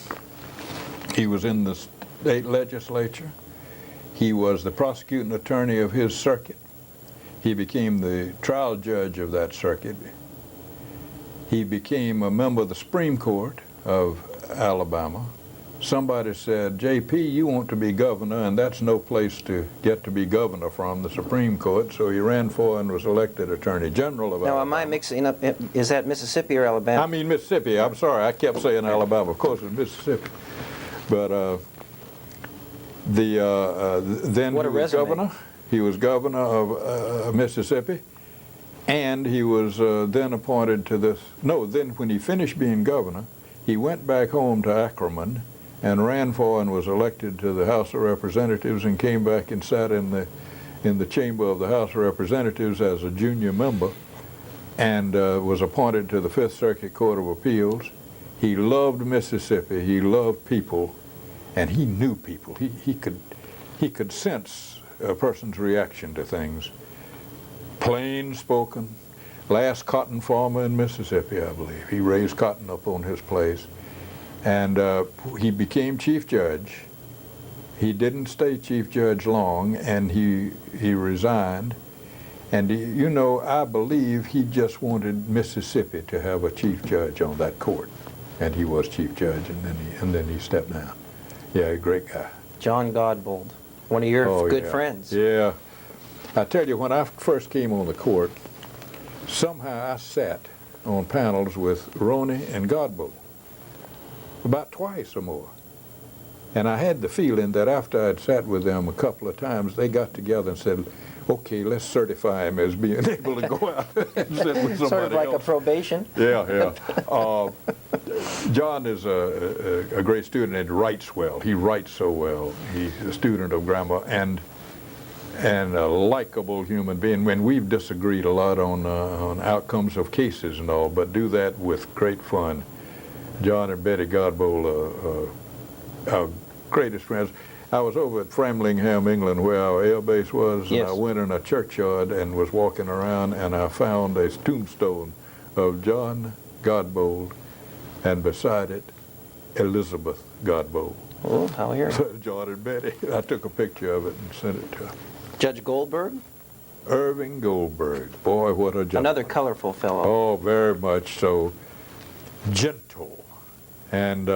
He was in the state legislature. He was the prosecuting attorney of his circuit. He became the trial judge of that circuit. He became a member of the Supreme Court of Alabama. Somebody said, J.P., you want to be governor, and that's no place to get to be governor from, the Supreme Court, so he ran for and was elected Attorney General of Alabama. Now, am I mixing up, is that Mississippi or Alabama? I mean Mississippi. I'm sorry, I kept saying Alabama. Of course, it's Mississippi. But then What he a was resume. governor. He was governor of Mississippi, and he was then appointed to this. No, then when he finished being governor, he went back home to Ackerman and ran for and was elected to the House of Representatives, and came back and sat in the chamber of the House of Representatives as a junior member, and was appointed to the Fifth Circuit Court of Appeals. He loved Mississippi. He loved people, and he knew people. He could sense a person's reaction to things. Plain spoken. Last cotton farmer in Mississippi, I believe. He raised cotton up on his place. And he became chief judge. He didn't stay chief judge long, and he resigned. And I believe he just wanted Mississippi to have a chief judge on that court. And he was chief judge, and then he stepped down. Yeah, a great guy. John Godbold, one of your good friends. Yeah. I tell you, when I first came on the court, somehow I sat on panels with Roney and Godbold, about twice or more. And I had the feeling that after I'd sat with them a couple of times, they got together and said, okay, let's certify him as being able to go out and sit with somebody Sort of like else. a probation? Yeah. John is a great student and writes well. He writes so well. He's a student of grammar and a likable human being. When we've disagreed a lot on outcomes of cases and all, but do that with great fun. John and Betty Godbold are greatest friends. I was over at Framlingham, England, where our air base was, yes. And I went in a churchyard and was walking around, and I found a tombstone of John Godbold, and beside it, Elizabeth Godbold. Oh, how here? John and Betty. I took a picture of it and sent it to her. Judge Goldberg? Irving Goldberg. Boy, what a gentleman. Another colorful fellow. Oh, very much so. Gentle. And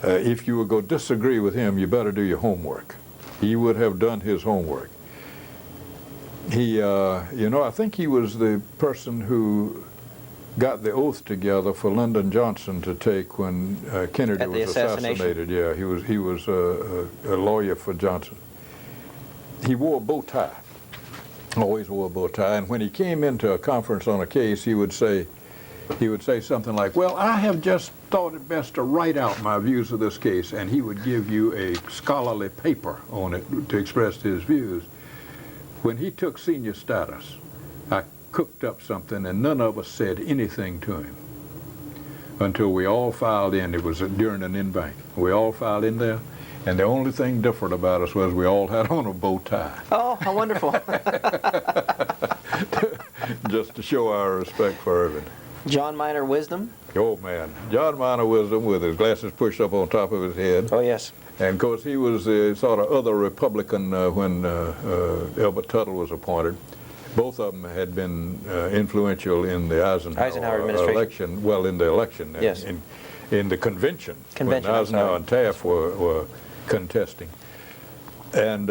if you would go disagree with him, you better do your homework. He would have done his homework. He, I think he was the person who got the oath together for Lyndon Johnson to take when Kennedy was assassinated. Yeah, he was a lawyer for Johnson. He wore a bow tie, Always wore a bow tie. And when he came into a conference on a case, he would say something like, well, I have just thought it best to write out my views of this case. And he would give you a scholarly paper on it to express his views. When he took senior status, I cooked up something and none of us said anything to him until we all filed in. It was during an in-bank. We all filed in there, and the only thing different about us was we all had on a bow tie. Oh, how wonderful. Just to show our respect for Irving. John Minor Wisdom? Oh, man. John Minor Wisdom with his glasses pushed up on top of his head. Oh, yes. And, of course, he was the sort of other Republican when Elbert Tuttle was appointed. Both of them had been influential in the Eisenhower administration. election, well, in the election, yes. in the convention when Eisenhower and Taft were contesting. And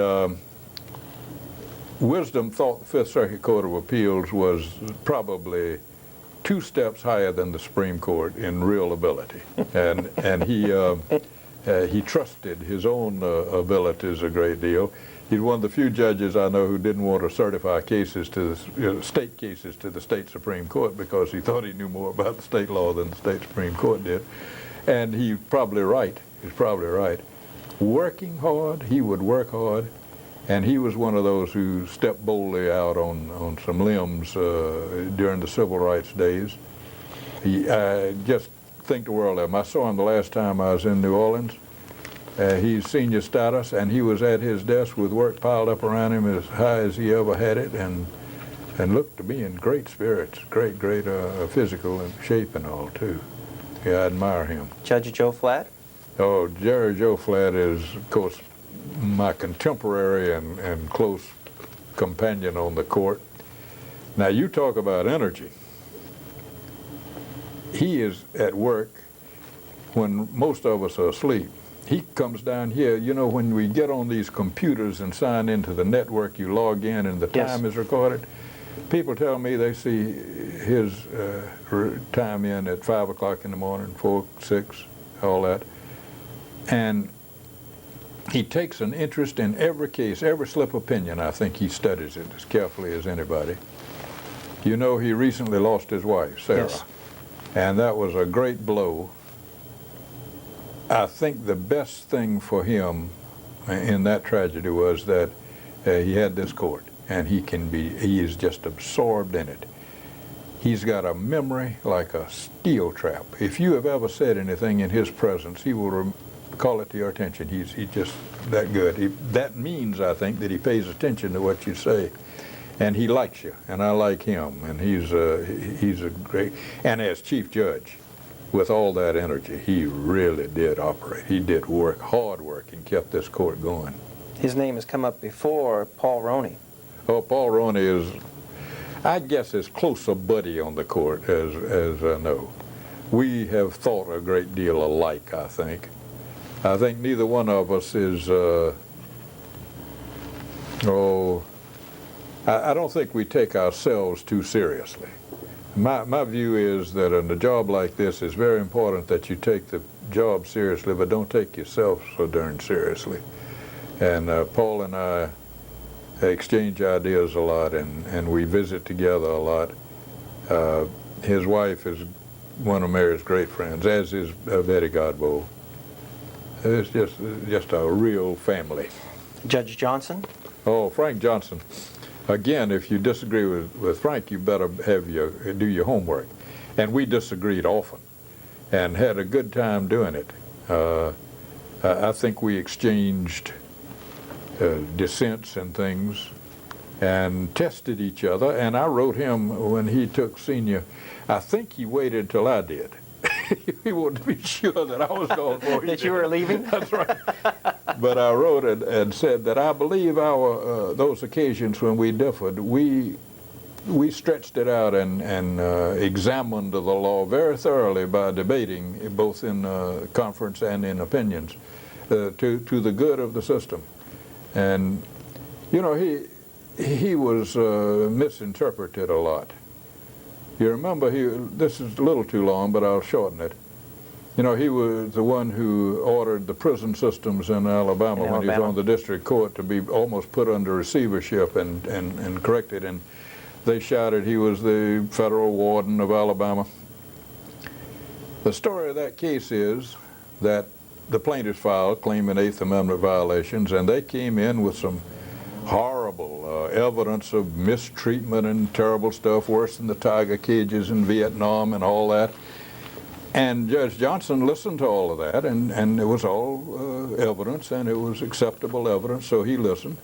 Wisdom thought the Fifth Circuit Court of Appeals was probably 2 steps higher than the Supreme Court in real ability. And he trusted his own abilities a great deal. He's one of the few judges I know who didn't want to certify cases to the state cases to the state Supreme Court because he thought he knew more about the state law than the state Supreme Court did. And he's probably right. He's probably right. Working hard, he would work hard, and he was one of those who stepped boldly out on some limbs during the civil rights days. Just think the world of him. I saw him the last time I was in New Orleans. He's senior status, and he was at his desk with work piled up around him as high as he ever had it, and looked to be in great spirits, great physical shape and all, too. Yeah, I admire him. Judge Joe Flatt? Oh, Jerry Joe Flatt is, of course, my contemporary and close companion on the court. Now, you talk about energy. He is at work when most of us are asleep. He comes down here, you know, when we get on these computers and sign into the network, you log in and the time is recorded. People tell me they see his time in at 5 o'clock in the morning, 4, 6, all that. And he takes an interest in every case, every slip of opinion. I think he studies it as carefully as anybody. You know, he recently lost his wife, Sarah. Yes. And that was a great blow. I think the best thing for him in that tragedy was that he had this court, and he is just absorbed in it. He's got a memory like a steel trap. If you have ever said anything in his presence, he will call it to your attention. He's just that good. That means, I think, that he pays attention to what you say, and he likes you, and I like him, and he's a great, and as chief judge, with all that energy, he really did operate. He did work, hard work, and kept this court going. His name has come up before, Paul Roney. Oh, Paul Roney is, I guess, as close a buddy on the court as I know. We have thought a great deal alike, I think. I think neither one of us is, I don't think we take ourselves too seriously. My view is that in a job like this, it's very important that you take the job seriously, but don't take yourself so darn seriously. And Paul and I exchange ideas a lot, and we visit together a lot. His wife is one of Mary's great friends, as is Betty Godbold. It's just a real family. Judge Johnson? Oh, Frank Johnson. Again, if you disagree with Frank, you better do your homework. And we disagreed often and had a good time doing it. I think we exchanged dissents and things and tested each other. And I wrote him when he took senior. I think he waited till I did. He wanted to be sure that I was going for it. That you were leaving? That's right. But I wrote it and said that I believe those occasions when we differed, we stretched it out and examined the law very thoroughly by debating, both in conference and in opinions, to the good of the system. And, you know, he was misinterpreted a lot. You remember, this is a little too long, but I'll shorten it. You know, he was the one who ordered the prison systems in Alabama when he was on the district court to be almost put under receivership and corrected. And they shouted he was the federal warden of Alabama. The story of that case is that the plaintiffs filed claiming Eighth Amendment violations, and they came in with some horrible evidence of mistreatment and terrible stuff, worse than the tiger cages in Vietnam and all that. And Judge Johnson listened to all of that, and it was all evidence, and it was acceptable evidence, so he listened.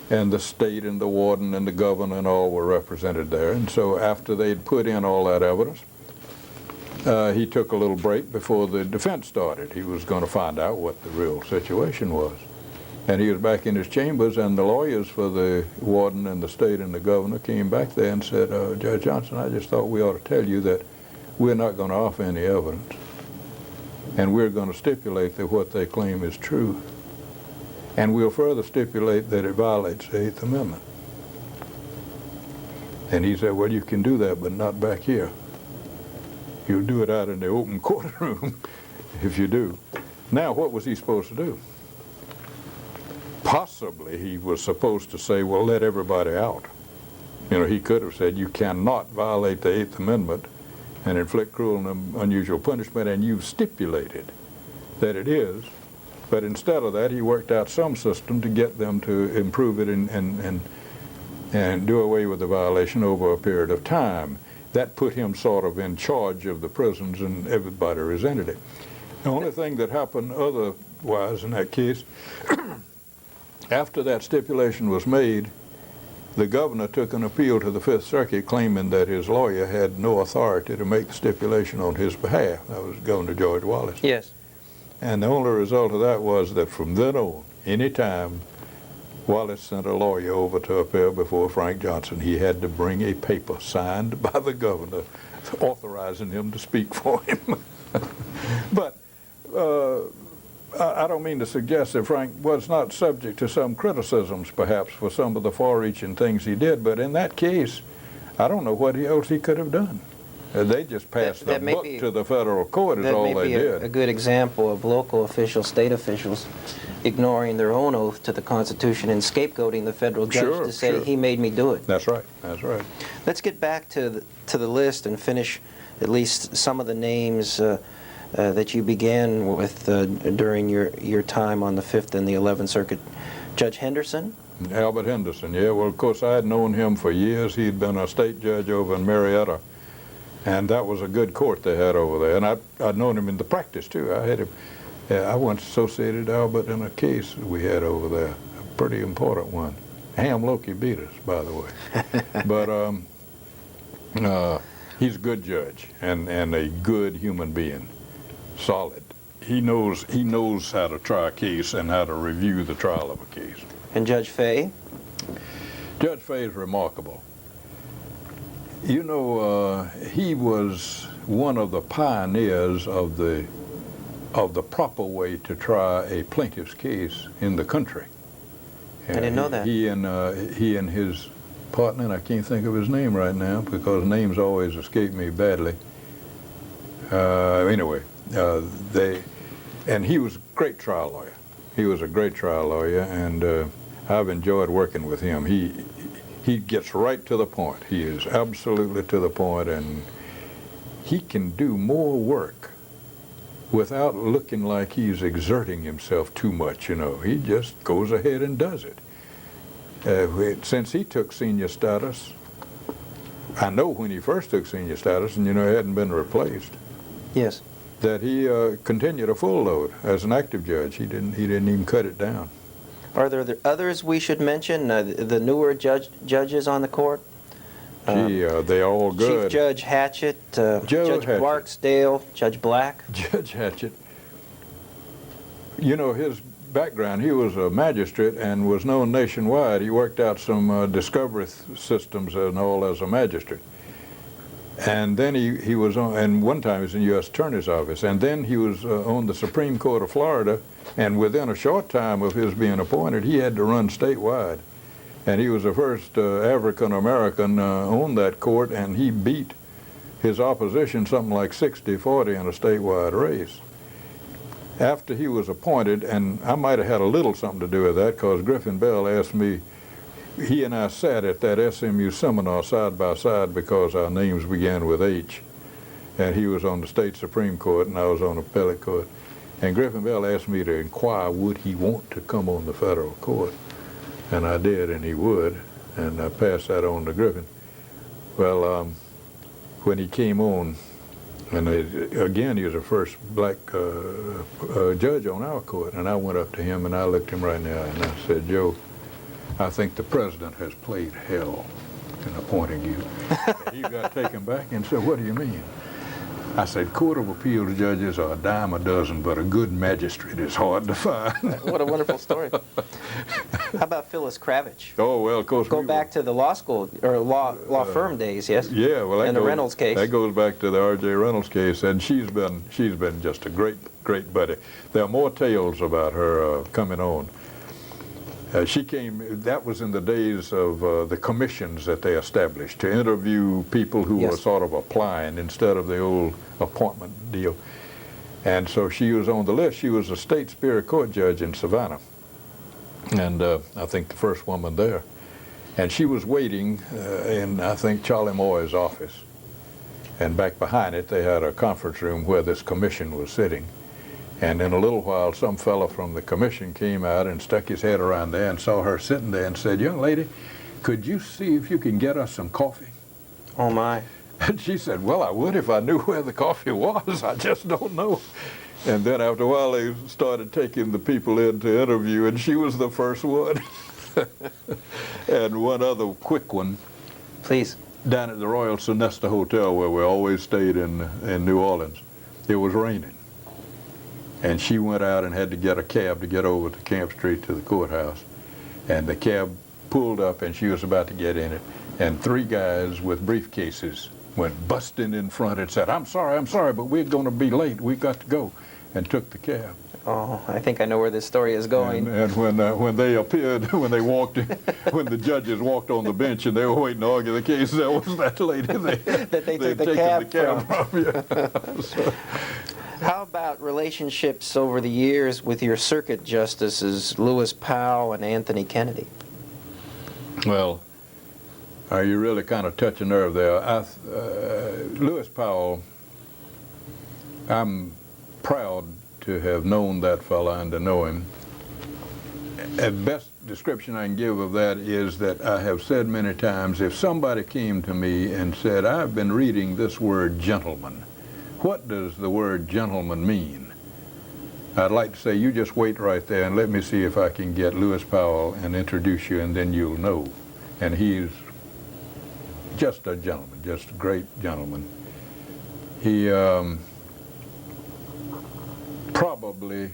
And the state and the warden and the governor and all were represented there. And so after they'd put in all that evidence, he took a little break before the defense started. He was going to find out what the real situation was. And he was back in his chambers, and the lawyers for the warden and the state and the governor came back there and said, Judge Johnson, I just thought we ought to tell you that we're not going to offer any evidence. And we're going to stipulate that what they claim is true. And we'll further stipulate that it violates the Eighth Amendment. And he said, well, you can do that, but not back here. You'll do it out in the open courtroom if you do. Now, what was he supposed to do? Possibly he was supposed to say, well, let everybody out. You know, he could have said, you cannot violate the Eighth Amendment and inflict cruel and unusual punishment, and you've stipulated that it is. But instead of that, he worked out some system to get them to improve it and do away with the violation over a period of time. That put him sort of in charge of the prisons, and everybody resented it. The only thing that happened otherwise in that case, after that stipulation was made, the governor took an appeal to the Fifth Circuit claiming that his lawyer had no authority to make the stipulation on his behalf. That was Governor George Wallace. Yes. And the only result of that was that from then on, any time Wallace sent a lawyer over to appear before Frank Johnson, he had to bring a paper signed by the governor authorizing him to speak for him. But I don't mean to suggest that Frank was not subject to some criticisms, perhaps, for some of the far-reaching things he did, but in that case, I don't know what else he could have done. They just passed the book to the federal court is all they did. That may be a good example of local officials, state officials, ignoring their own oath to the Constitution and scapegoating the federal judge to say, he made me do it. That's right. That's right. Let's get back to the list and finish at least some of the names that you began with during your time on the 5th and the 11th Circuit. Judge Henderson? Albert Henderson, yeah. Well, of course, I had known him for years. He'd been a state judge over in Marietta. And that was a good court they had over there. And I'd known him in the practice, too. I once associated Albert in a case we had over there, a pretty important one. Ham Loki beat us, by the way. But he's a good judge and a good human being, solid. He knows how to try a case and how to review the trial of a case. And Judge Fay? Judge Fay is remarkable. You know, he was one of the pioneers of the proper way to try a plaintiff's case in the country. I didn't know that. He and his partner, and I can't think of his name right now because names always escape me badly. Anyway, and he was a great trial lawyer. He was a great trial lawyer, and I've enjoyed working with him. He gets right to the point. He is absolutely to the point, and he can do more work without looking like he's exerting himself too much, you know. He just goes ahead and does it. Since he took senior status, I know when he first took senior status, and you know, he hadn't been replaced. Yes. That he continued a full load as an active judge. He didn't even cut it down. Are there others we should mention? The newer judges on the court? They're all good. Chief Judge Hatchett, Judge Hatchett. Barksdale, Judge Black. Judge Hatchett. You know, his background, he was a magistrate and was known nationwide. He worked out some discovery systems and all as a magistrate. And then he was on, and one time he was in the U.S. Attorney's Office, and then he was on the Supreme Court of Florida, and within a short time of his being appointed, he had to run statewide. And he was the first African-American on that court, and he beat his opposition something like 60-40 in a statewide race. after he was appointed, and I might have had a little something to do with that, because Griffin Bell asked me, he and I sat at that SMU seminar side by side because our names began with H, and he was on the state Supreme Court and I was on the appellate court. And Griffin Bell asked me to inquire, would he want to come on the federal court? And I did, and he would, and I passed that on to Griffin. Well, when he came on, and again, he was the first black judge on our court, and I went up to him and I looked him right in the eye and I said, Joe, I think the president has played hell in appointing you. And he got taken back and said, what do you mean? I said, Court of Appeals judges are a dime a dozen, but a good magistrate is hard to find. What a wonderful story. How about Phyllis Kravitch? Oh, well, of course. Go back to the law school, or law firm days, yes? Yeah, well, and the Reynolds case. That goes back to the R.J. Reynolds case, and she's been just a great buddy. There are more tales about her coming on. She came, that was in the days of the commissions that they established to interview people who were sort of applying instead of the old appointment deal. And so she was on the list. She was a state Superior Court judge in Savannah, and I think the first woman there. And she was waiting in, I think, Charlie Moy's office. And back behind it, they had a conference room where this commission was sitting. And in a little while, some fellow from the commission came out and stuck his head around there and saw her sitting there and said, young lady, could you see if you can get us some coffee? Oh, my. And she said, well, I would if I knew where the coffee was. I just don't know. And then after a while, they started taking the people in to interview, and she was the first one. And one other quick one. Please. Down at the Royal Sonesta Hotel, where we always stayed in New Orleans, it was raining. And she went out and had to get a cab to get over to Camp Street to the courthouse. And the cab pulled up, and she was about to get in it. And three guys with briefcases went busting in front and said, I'm sorry, but we're going to be late. We've got to go. And took the cab. Oh, I think I know where this story is going. And when they appeared, when they walked in, when the judges walked on the bench and they were waiting to argue the case, there was that lady there. That they took the cab from. Yeah. So. How about relationships over the years with your circuit justices, Lewis Powell and Anthony Kennedy? Well, you really kind of touch a nerve there. Lewis Powell, I'm proud to have known that fella and to know him. The best description I can give of that is that I have said many times, if somebody came to me and said, I've been reading this word gentleman, what does the word gentleman mean? I'd like to say, you just wait right there and let me see if I can get Lewis Powell and introduce you, and then you'll know. And he's just a gentleman, just a great gentleman. He probably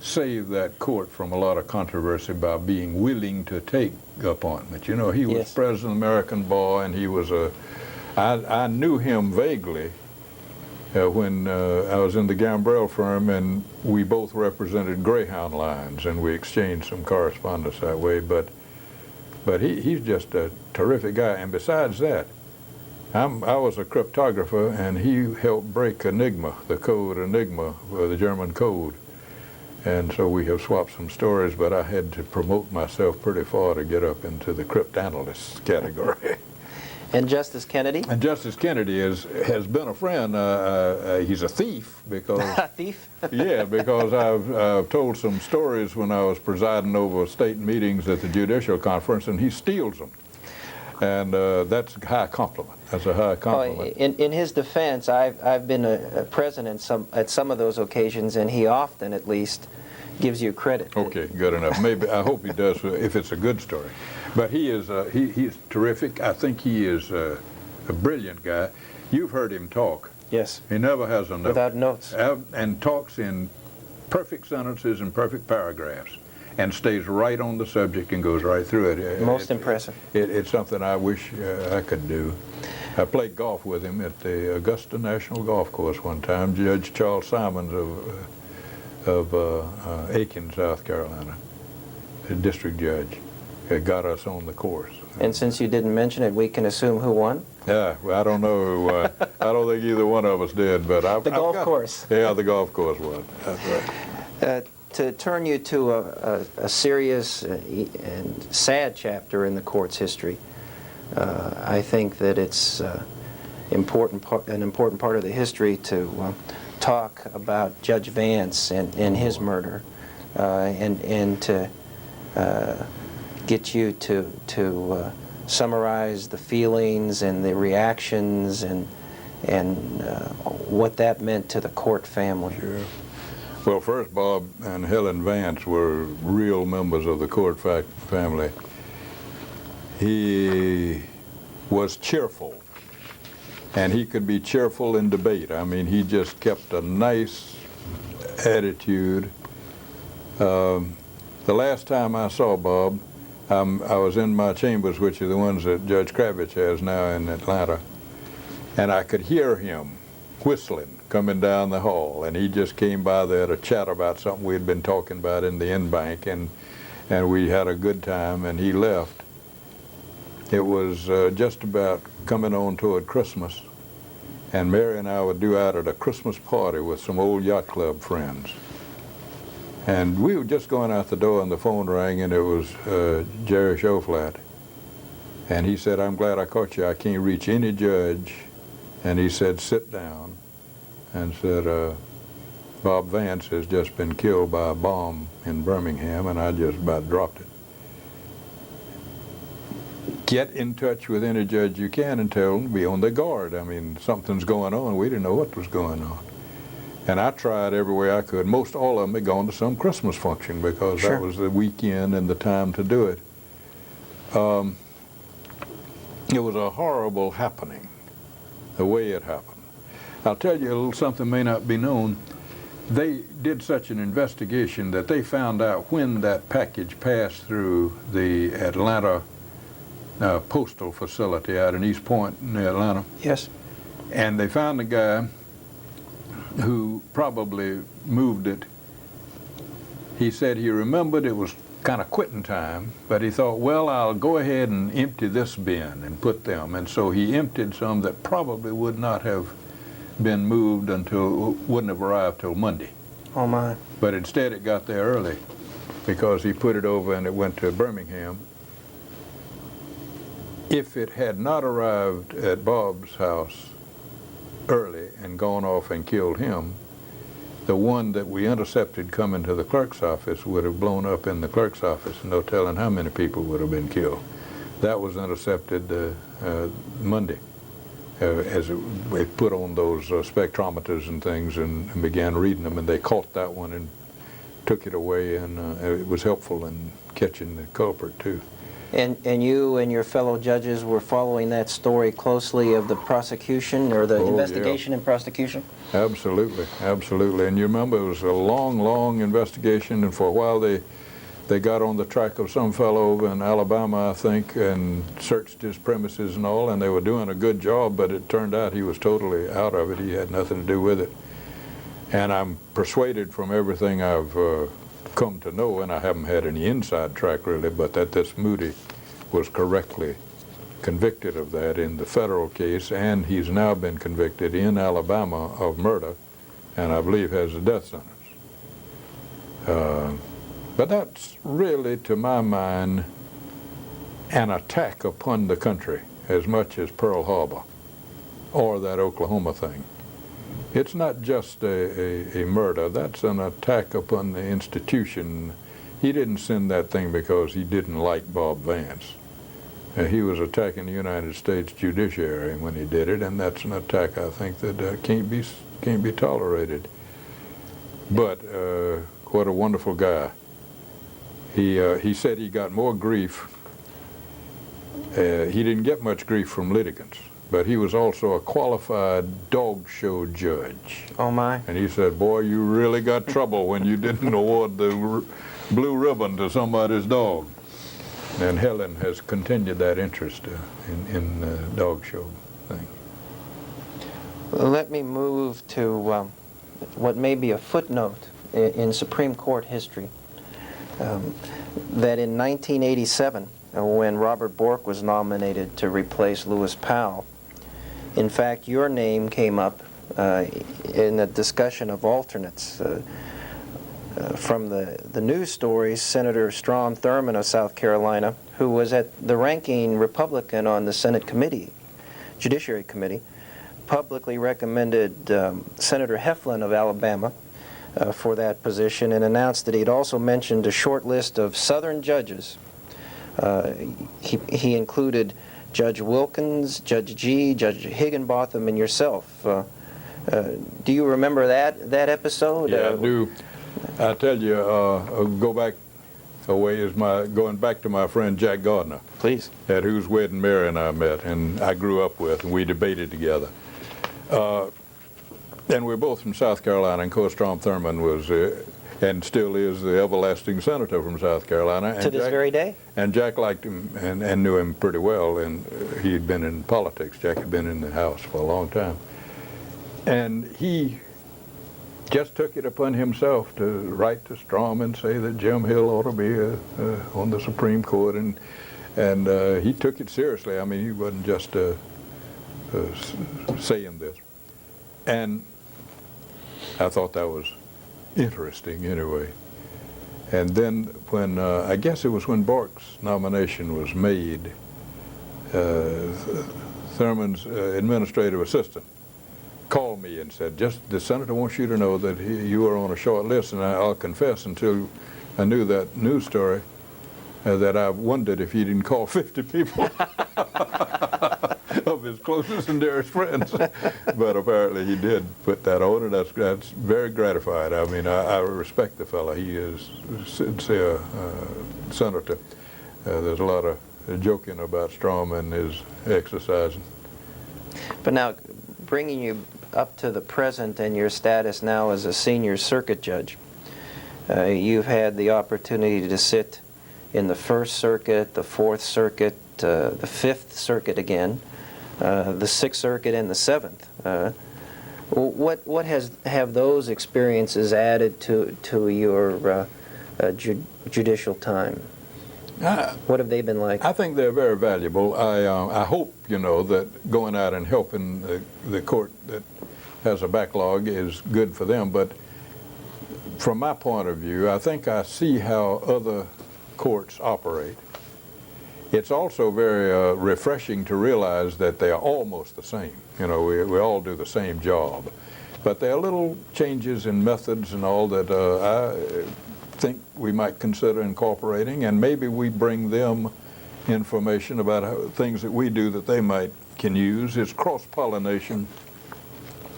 saved that court from a lot of controversy by being willing to take appointment. You know, he was president of the American Bar, and he was I knew him vaguely when I was in the Gambrell firm, and we both represented Greyhound lines, and we exchanged some correspondence that way. But he's just a terrific guy. And besides that, I was a cryptographer, and he helped break Enigma, the code Enigma, the German code. And so we have swapped some stories, but I had to promote myself pretty far to get up into the cryptanalyst category. And Justice Kennedy? And Justice Kennedy has been a friend. He's a thief because... A thief? Yeah, because I've told some stories when I was presiding over state meetings at the Judicial Conference, and he steals them. And that's a high compliment. That's a high compliment. In his defense, I've been a president at some of those occasions, and he often, at least, gives you credit. Okay, good enough. Maybe I hope he does if it's a good story. But he is he's terrific. I think he is a brilliant guy. You've heard him talk. Yes. He never has a note. Without notes. And talks in perfect sentences and perfect paragraphs, and stays right on the subject and goes right through it. Most impressive. It's something I wish I could do. I played golf with him at the Augusta National Golf Course one time. Judge Charles Simons of Aiken, South Carolina, the district judge, got us on the course. And since you didn't mention it, we can assume who won? Yeah, well, I don't know who won. I don't think either one of us did, but The golf course. Yeah, the golf course one. That's right. To turn you to a serious and sad chapter in the court's history, I think that it's an important part of the history to talk about Judge Vance and his murder, and to get you to summarize the feelings and the reactions and what that meant to the court family. Sure. Well, first, Bob and Helen Vance were real members of the court family. He was cheerful, and he could be cheerful in debate. I mean, he just kept a nice attitude. The last time I saw Bob, I was in my chambers, which are the ones that Judge Kravitz has now in Atlanta, and I could hear him whistling coming down the hall, and he just came by there to chat about something we had been talking about in the in-bank, and we had a good time, and he left. It was just about coming on toward Christmas, and Mary and I were due out at a Christmas party with some old yacht club friends. And we were just going out the door, and the phone rang, and it was Jerry Shoflat. And he said, "I'm glad I caught you. I can't reach any judge." And he said, "Sit down," and said, "Bob Vance has just been killed by a bomb in Birmingham," and I just about dropped it. Get in touch with any judge you can and tell them to be on their guard. I mean, something's going on. We didn't know what was going on. And I tried every way I could. Most all of them had gone to some Christmas function because Sure. that was the weekend and the time to do it. It was a horrible happening, the way it happened. I'll tell you a little something may not be known. They did such an investigation that they found out when that package passed through the Atlanta postal facility out in East Point in Atlanta. Yes. And they found a guy who probably moved it. He said he remembered it was kind of quitting time, but he thought, well, I'll go ahead and empty this bin and put them. And so he emptied some that probably would not have been moved until, wouldn't have arrived till Monday. Oh my. But instead it got there early because he put it over and it went to Birmingham. If it had not arrived at Bob's house early and gone off and killed him, the one that we intercepted coming to the clerk's office would have blown up in the clerk's office, and no telling how many people would have been killed. That was intercepted Monday as it put on those spectrometers and things and began reading them, and they caught that one and took it away, and it was helpful in catching the culprit too. And you and your fellow judges were following that story closely of the prosecution or the investigation and prosecution? Absolutely, absolutely. And you remember it was a long, long investigation, and for a while they got on the track of some fellow over in Alabama, I think, and searched his premises and all, and they were doing a good job, but it turned out he was totally out of it. He had nothing to do with it. And I'm persuaded from everything I've come to know, and I haven't had any inside track really, but that this Moody was correctly convicted of that in the federal case, and he's now been convicted in Alabama of murder, and I believe has a death sentence. But that's really, to my mind, an attack upon the country as much as Pearl Harbor or that Oklahoma thing. It's not just a murder, that's an attack upon the institution. He didn't send that thing because he didn't like Bob Vance. He was attacking the United States judiciary when he did it, and that's an attack I think that can't be tolerated. But what a wonderful guy. He said he got more grief. He didn't get much grief from litigants, but he was also a qualified dog show judge. Oh my. And he said, boy, you really got trouble when you didn't award the blue ribbon to somebody's dog. And Helen has continued that interest in the dog show thing. Let me move to what may be a footnote in Supreme Court history. That in 1987, when Robert Bork was nominated to replace Lewis Powell, In fact, your name came up in the discussion of alternates. From the news stories, Senator Strom Thurmond of South Carolina, who was the ranking Republican on the Senate committee, Judiciary Committee, publicly recommended Senator Heflin of Alabama for that position and announced that he'd also mentioned a short list of Southern judges. He included Judge Wilkins, Judge Gee, Judge Higginbotham, and yourself. Do you remember that episode? Yeah, I do. I tell you, go back a ways, going back to my friend Jack Gardner. Please. At whose wedding Mary and I met, and I grew up with, and we debated together. And we're both from South Carolina, and of course Strom Thurmond was, and still is, the everlasting senator from South Carolina. And to this very day? And Jack liked him and knew him pretty well, and he'd been in politics. Jack had been in the House for a long time. And he just took it upon himself to write to Strom and say that Jim Hill ought to be on the Supreme Court, and he took it seriously. I mean, he wasn't just saying this. And I thought that was interesting anyway. And then when, I guess it was when Bork's nomination was made, Thurmond's administrative assistant called me and said, the senator wants you to know that you are on a short list. And I'll confess, until I knew that news story, that I wondered if he didn't call 50 people of his closest and dearest friends. But apparently he did put that on, and that's very gratified. I mean, I respect the fellow. He is a sincere senator. There's a lot of joking about Strom and his exercising. But now, bringing you up to the present and your status now as a senior circuit judge, you've had the opportunity to sit in the First Circuit, the Fourth Circuit, the Fifth Circuit again, the Sixth Circuit, and the Seventh. What have those experiences added to your judicial time? What have they been like? I think they're very valuable. I hope, that going out and helping the court that has a backlog is good for them. But from my point of view, I think I see how other courts operate. It's also very refreshing to realize that they are almost the same. We all do the same job. But there are little changes in methods and all that I think we might consider incorporating, and maybe we bring them information about things that we do that they can use. It's cross-pollination.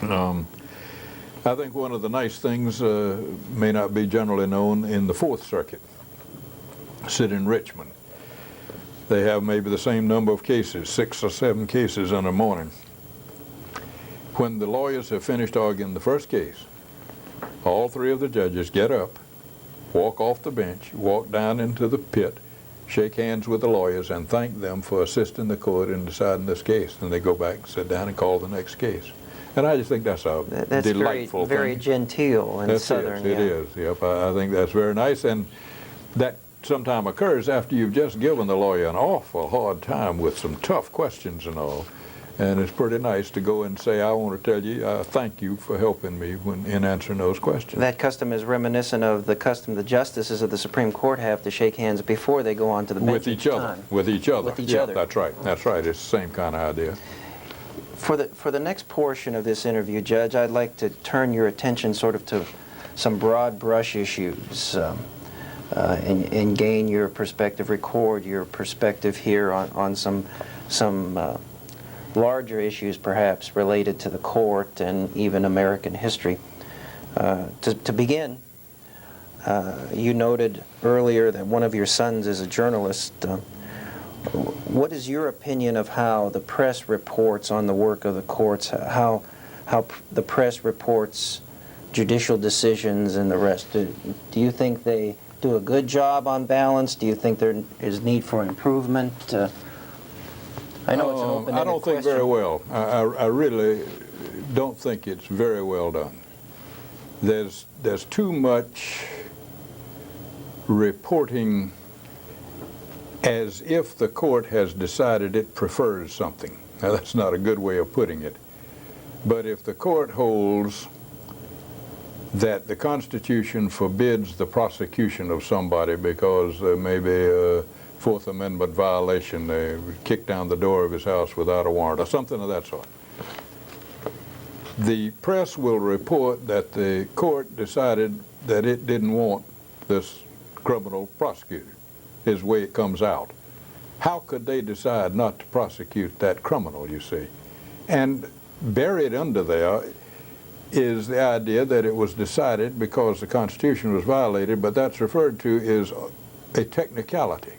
I think one of the nice things may not be generally known in the Fourth Circuit. Sit in Richmond. They have maybe the same number of cases, 6 or 7 cases in a morning. When the lawyers have finished arguing the first case, all 3 of the judges get up, walk off the bench, walk down into the pit, shake hands with the lawyers, and thank them for assisting the court in deciding this case. Then they go back, sit down, and call the next case. And I just think that's a delightful very thing. Genteel and southern. It is. Yep, I think that's very nice, and that sometimes occurs after you've just given the lawyer an awful hard time with some tough questions and all. And it's pretty nice to go and say, I want to tell you, thank you for helping me in answering those questions. That custom is reminiscent of the custom the justices of the Supreme Court have to shake hands before they go on to the bench. With each other. With each other. With each other. That's right. That's right. It's the same kind of idea. For the next portion of this interview, Judge, I'd like to turn your attention sort of to some broad brush issues and gain your perspective, record your perspective here on some larger issues perhaps related to the court and even American history. To begin, you noted earlier that one of your sons is a journalist. What is your opinion of how the press reports on the work of the courts, how the press reports judicial decisions and the rest? Do you think they do a good job on balance? Do you think there is need for improvement? I know it's an open-ended question. I don't think very well. I really don't think it's very well done. There's too much reporting as if the court has decided it prefers something. Now, that's not a good way of putting it. But if the court holds that the Constitution forbids the prosecution of somebody because there may be a Fourth Amendment violation, they kick down the door of his house without a warrant, or something of that sort, the press will report that the court decided that it didn't want this criminal prosecuted, is the way it comes out. How could they decide not to prosecute that criminal, you see? And buried under there is the idea that it was decided because the Constitution was violated, but that's referred to as a technicality.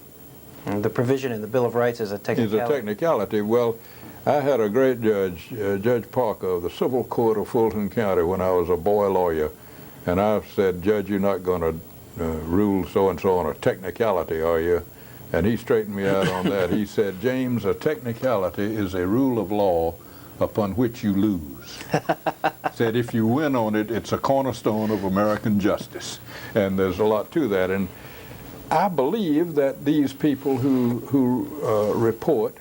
And the provision in the Bill of Rights is a technicality. Is a technicality. Well, I had a great judge, Judge Parker of the Civil Court of Fulton County when I was a boy lawyer, and I said, Judge, you're not going to rule so-and-so on a technicality, are you? And he straightened me out on that. He said, James, a technicality is a rule of law upon which you lose. Said if you win on it, it's a cornerstone of American justice. And there's a lot to that. And I believe that these people who report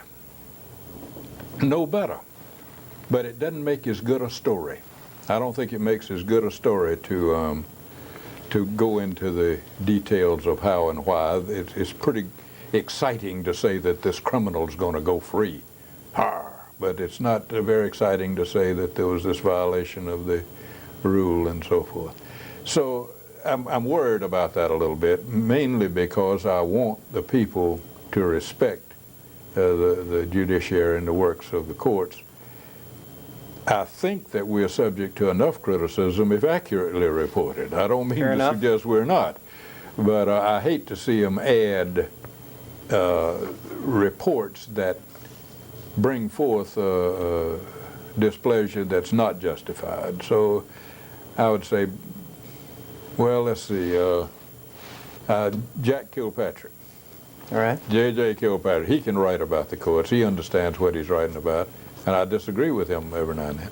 know better, but it doesn't make as good a story. I don't think it makes as good a story to go into the details of how and why. It's pretty exciting to say that this criminal is going to go free. But it's not very exciting to say that there was this violation of the rule and so forth. So I'm worried about that a little bit, mainly because I want the people to respect the judiciary and the works of the courts. I think that we're subject to enough criticism if accurately reported. I don't mean to suggest we're not, but I hate to see them add reports that bring forth displeasure that's not justified. So I would say, well, let's see, Jack Kilpatrick. All right. J.J. Kilpatrick, he can write about the courts. He understands what he's writing about, and I disagree with him every now and then.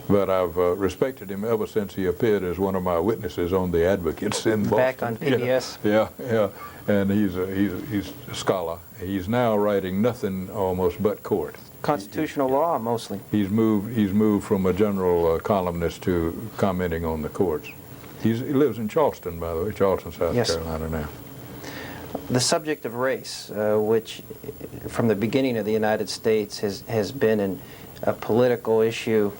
But I've respected him ever since he appeared as one of my witnesses on the Advocates in Boston. Back on PBS. Yeah. And he's a scholar. He's now writing nothing almost but court. Constitutional law, mostly. He's moved from a general columnist to commenting on the courts. He lives in Charleston, by the way, Charleston, South Carolina now. The subject of race, which from the beginning of the United States has been a political issue.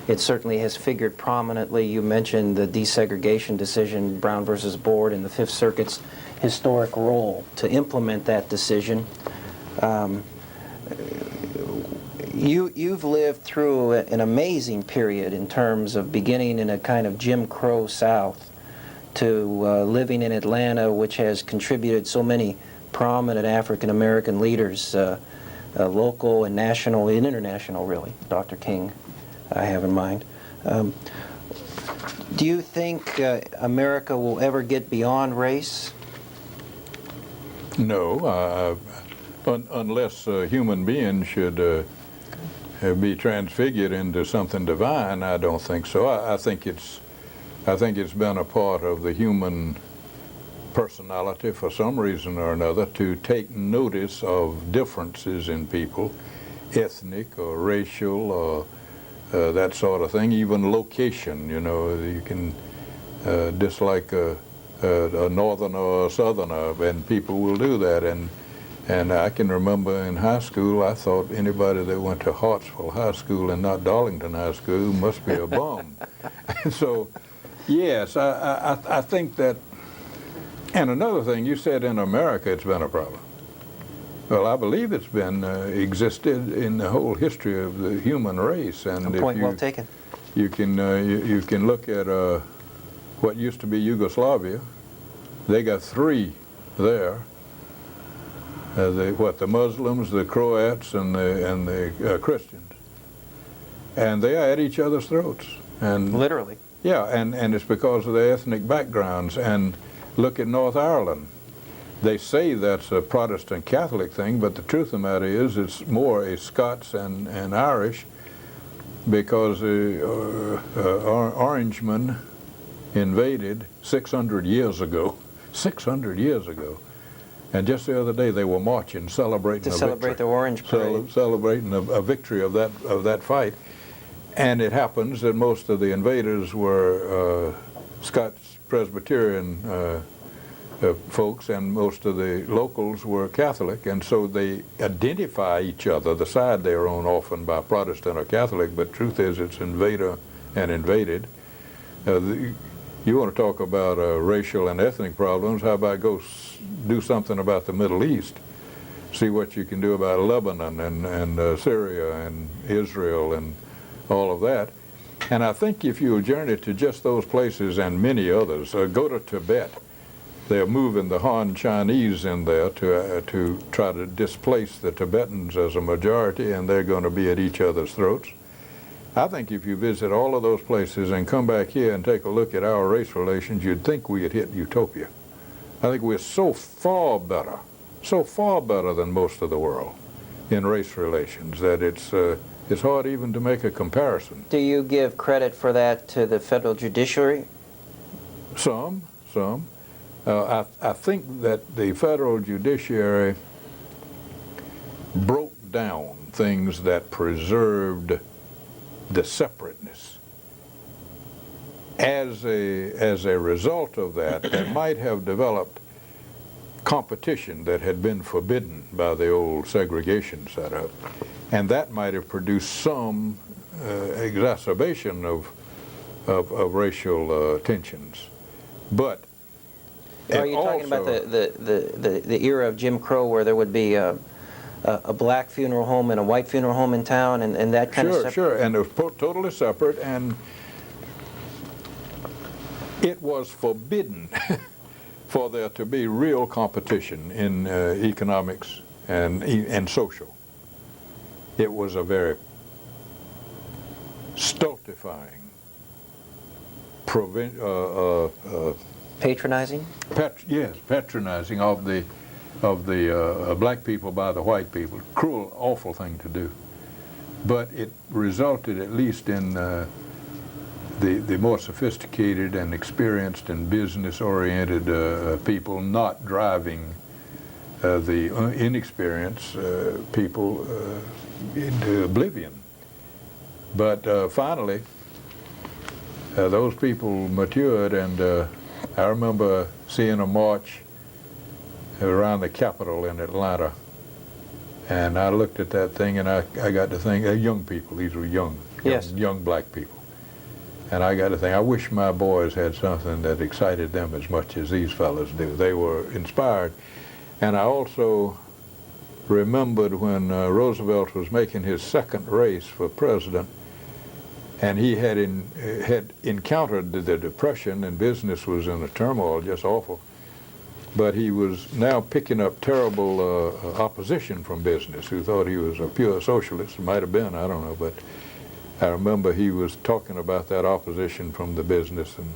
It certainly has figured prominently. You mentioned the desegregation decision, Brown versus Board, and the Fifth Circuit's historic role to implement that decision. You've lived through an amazing period in terms of beginning in a kind of Jim Crow South to living in Atlanta, which has contributed so many prominent African American leaders, local and national and international, really. Dr. King, I have in mind. Do you think America will ever get beyond race? No, unless a human being should be transfigured into something divine. I don't think so. I think it's been a part of the human personality for some reason or another to take notice of differences in people, ethnic or racial or that sort of thing, even location. You know, you can dislike a northerner or a southerner, and people will do that. And I can remember in high school, I thought anybody that went to Hartsville High School and not Darlington High School must be a bum. And so, yes, I think that. And another thing, you said in America it's been a problem. Well, I believe it's been existed in the whole history of the human race. And point well taken. You can look at what used to be Yugoslavia. They got three there. The Muslims, the Croats, and the Christians, and they are at each other's throats. And literally. Yeah, and it's because of their ethnic backgrounds. And look at North Ireland. They say that's a Protestant Catholic thing, but the truth of the matter is it's more a Scots and Irish, because Orangemen invaded 600 years ago. 600 years ago. And just the other day they were marching, celebrating To celebrate the Orange Parade. celebrating a victory of that fight. And it happens that most of the invaders were Scots Presbyterian folks, and most of the locals were Catholic, and so they identify each other, the side they're on, often by Protestant or Catholic, but truth is it's invader and invaded. You want to talk about racial and ethnic problems, how about go do something about the Middle East? See what you can do about Lebanon and Syria and Israel and all of that. And I think if you journey to just those places and many others, go to Tibet. They're moving the Han Chinese in there to try to displace the Tibetans as a majority, and they're going to be at each other's throats. I think if you visit all of those places and come back here and take a look at our race relations, you'd think we had hit utopia. I think we're so far better than most of the world in race relations that it's hard even to make a comparison. Do you give credit for that to the federal judiciary? Some. I think that the federal judiciary broke down things that preserved the separateness. As a result of that, there might have developed competition that had been forbidden by the old segregation setup, and that might have produced some exacerbation of racial tensions. But are you talking about the era of Jim Crow, where there would be a black funeral home and a white funeral home in town, and that kind of? Sure, and it was totally separate, and it was forbidden for there to be real competition in economics and social. It was a very stultifying, patronizing? Yes, patronizing of the black people by the white people. Cruel, awful thing to do. But it resulted, at least in the more sophisticated and experienced and business-oriented people not driving the inexperienced people into oblivion. But finally, those people matured, and I remember seeing a march around the Capitol in Atlanta, and I looked at that thing and I got to think, young people, these were young black people, and I got to think, I wish my boys had something that excited them as much as these fellas do. They were inspired. And I also remembered when Roosevelt was making his second race for president, and he had encountered the Depression, and business was in a turmoil, just awful. But he was now picking up terrible opposition from business, who thought he was a pure socialist. Might have been, I don't know. But I remember he was talking about that opposition from the business and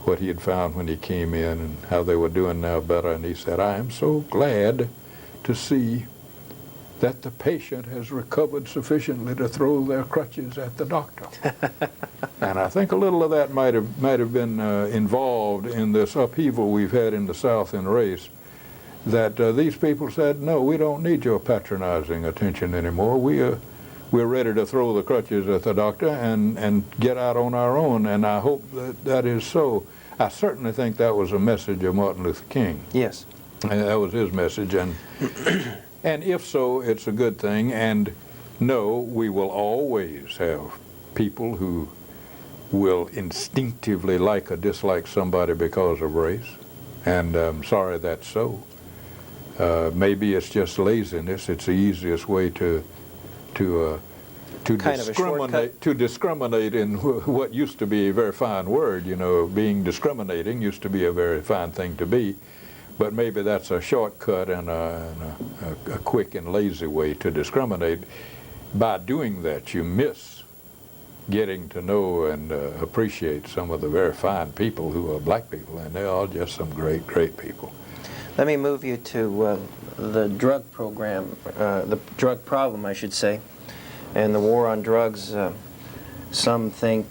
what he had found when he came in and how they were doing now better. And he said, I am so glad to see that the patient has recovered sufficiently to throw their crutches at the doctor. And I think a little of that might have been involved in this upheaval we've had in the South in race, that these people said, no, we don't need your patronizing attention anymore. We're ready to throw the crutches at the doctor and get out on our own, and I hope that is so. I certainly think that was a message of Martin Luther King. Yes. And that was his message, and if so, it's a good thing. And no, we will always have people who will instinctively like or dislike somebody because of race, and I'm sorry that's so. Maybe it's just laziness. It's the easiest way to discriminate in what used to be a very fine word. You know, being discriminating used to be a very fine thing to be. But maybe that's a shortcut and a quick and lazy way to discriminate. By doing that, you miss getting to know and appreciate some of the very fine people who are black people, and they're all just some great, great people. Let me move you to the drug program, the drug problem, I should say, and the war on drugs. some think,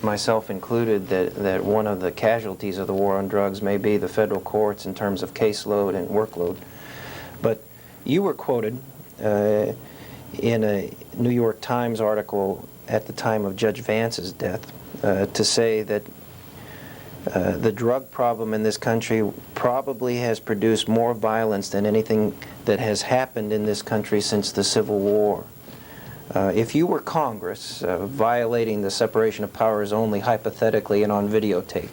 myself included, that one of the casualties of the war on drugs may be the federal courts in terms of caseload and workload. But you were quoted in a New York Times article at the time of Judge Vance's death to say that the drug problem in this country probably has produced more violence than anything that has happened in this country since the Civil War. If you were Congress, violating the separation of powers only hypothetically and on videotape,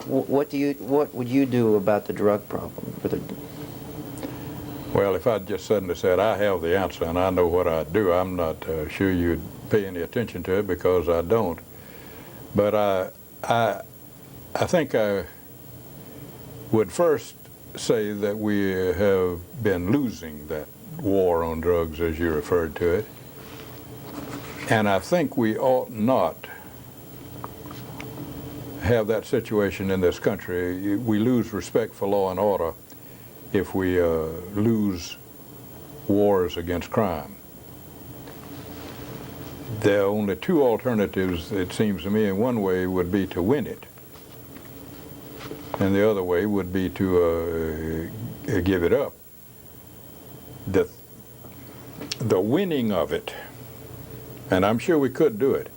what would you do about the drug problem? Well, if I'd just suddenly said, I have the answer and I know what I'd do, I'm not sure you'd pay any attention to it, because I don't. But I think I would first say that we have been losing that war on drugs, as you referred to it. And I think we ought not have that situation in this country. We lose respect for law and order if we lose wars against crime. There are only two alternatives, it seems to me, and one way would be to win it, and the other way would be to give it up. The winning of it, and I'm sure we could do it,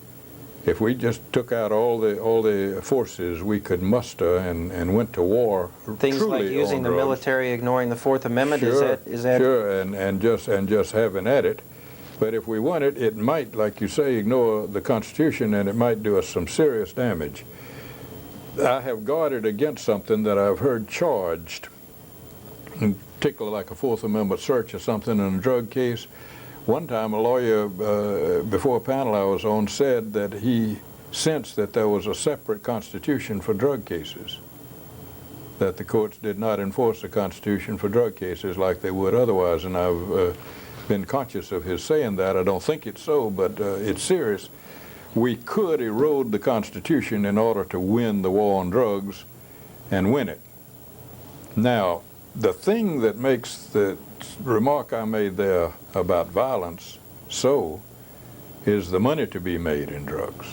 if we just took out all the forces we could muster and went to war. Things like using the military, ignoring the Fourth Amendment. Sure, is that sure, and just having at it. But if we won it, it might, like you say, ignore the Constitution, and it might do us some serious damage. I have guarded against something that I've heard charged, in particular like a Fourth Amendment search or something in a drug case. One time a lawyer, before a panel I was on, said that he sensed that there was a separate Constitution for drug cases, that the courts did not enforce the Constitution for drug cases like they would otherwise, and I've been conscious of his saying that. I don't think it's so, but it's serious. We could erode the Constitution in order to win the war on drugs and win it. Now, the thing that makes the remark I made there about violence so is the money to be made in drugs.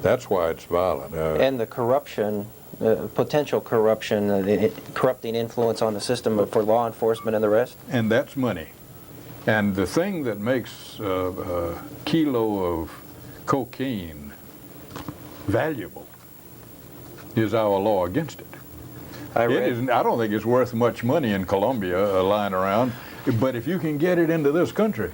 That's why it's violent. And the corruption, potential corruption, the corrupting influence on the system for law enforcement and the rest? And that's money. And the thing that makes a kilo of cocaine valuable is our law against it. I don't think it's worth much money in Colombia lying around, but if you can get it into this country,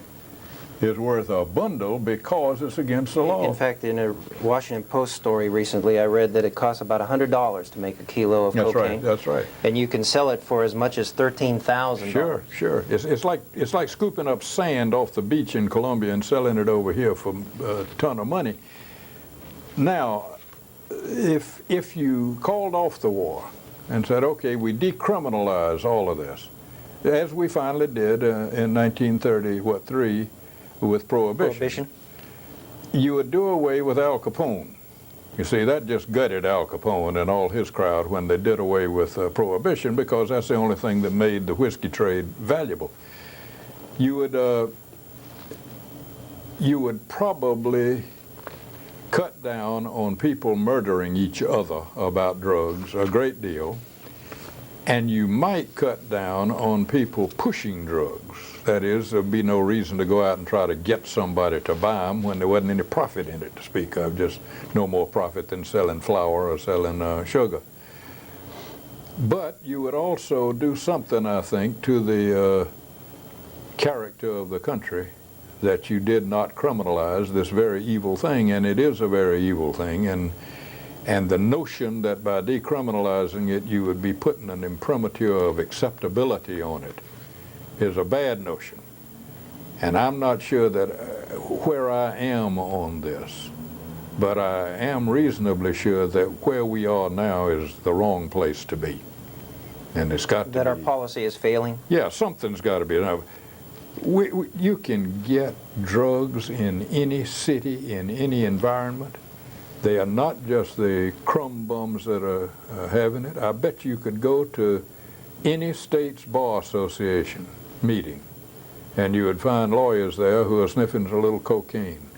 it's worth a bundle because it's against the law. In fact, in a Washington Post story recently, I read that it costs about $100 to make a kilo of cocaine. That's right. And you can sell it for as much as $13,000. Sure. It's like scooping up sand off the beach in Colombia and selling it over here for a ton of money. Now, if you called off the war and said, okay, we decriminalize all of this, as we finally did in 1933 with Prohibition, you would do away with Al Capone. You see, that just gutted Al Capone and all his crowd when they did away with Prohibition, because that's the only thing that made the whiskey trade valuable. You would probably cut down on people murdering each other about drugs a great deal, and you might cut down on people pushing drugs. That is, there'd be no reason to go out and try to get somebody to buy them when there wasn't any profit in it to speak of, just no more profit than selling flour or selling sugar. But you would also do something, I think, to the character of the country, that you did not criminalize this very evil thing, and it is a very evil thing, and the notion that by decriminalizing it you would be putting an imprimatur of acceptability on it is a bad notion. And I'm not sure that where I am on this, but I am reasonably sure that where we are now is the wrong place to be. And it's got to be. That our policy is failing? Yeah, something's got to be. Now, you can get drugs in any city, in any environment. They are not just the crumb bums that are having it. I bet you could go to any state's bar association meeting, and you would find lawyers there who are sniffing a little cocaine.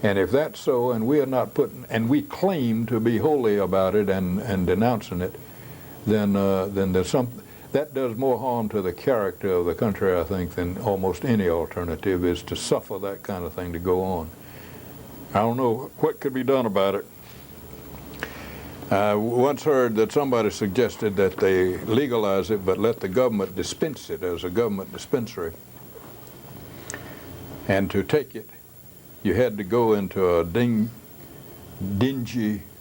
And if that's so, and we are not putting, and we claim to be holy about it and denouncing it, then there's something that does more harm to the character of the country, I think, than almost any alternative is to suffer that kind of thing to go on. I don't know what could be done about it. I once heard that somebody suggested that they legalize it but let the government dispense it as a government dispensary. And to take it, you had to go into a dingy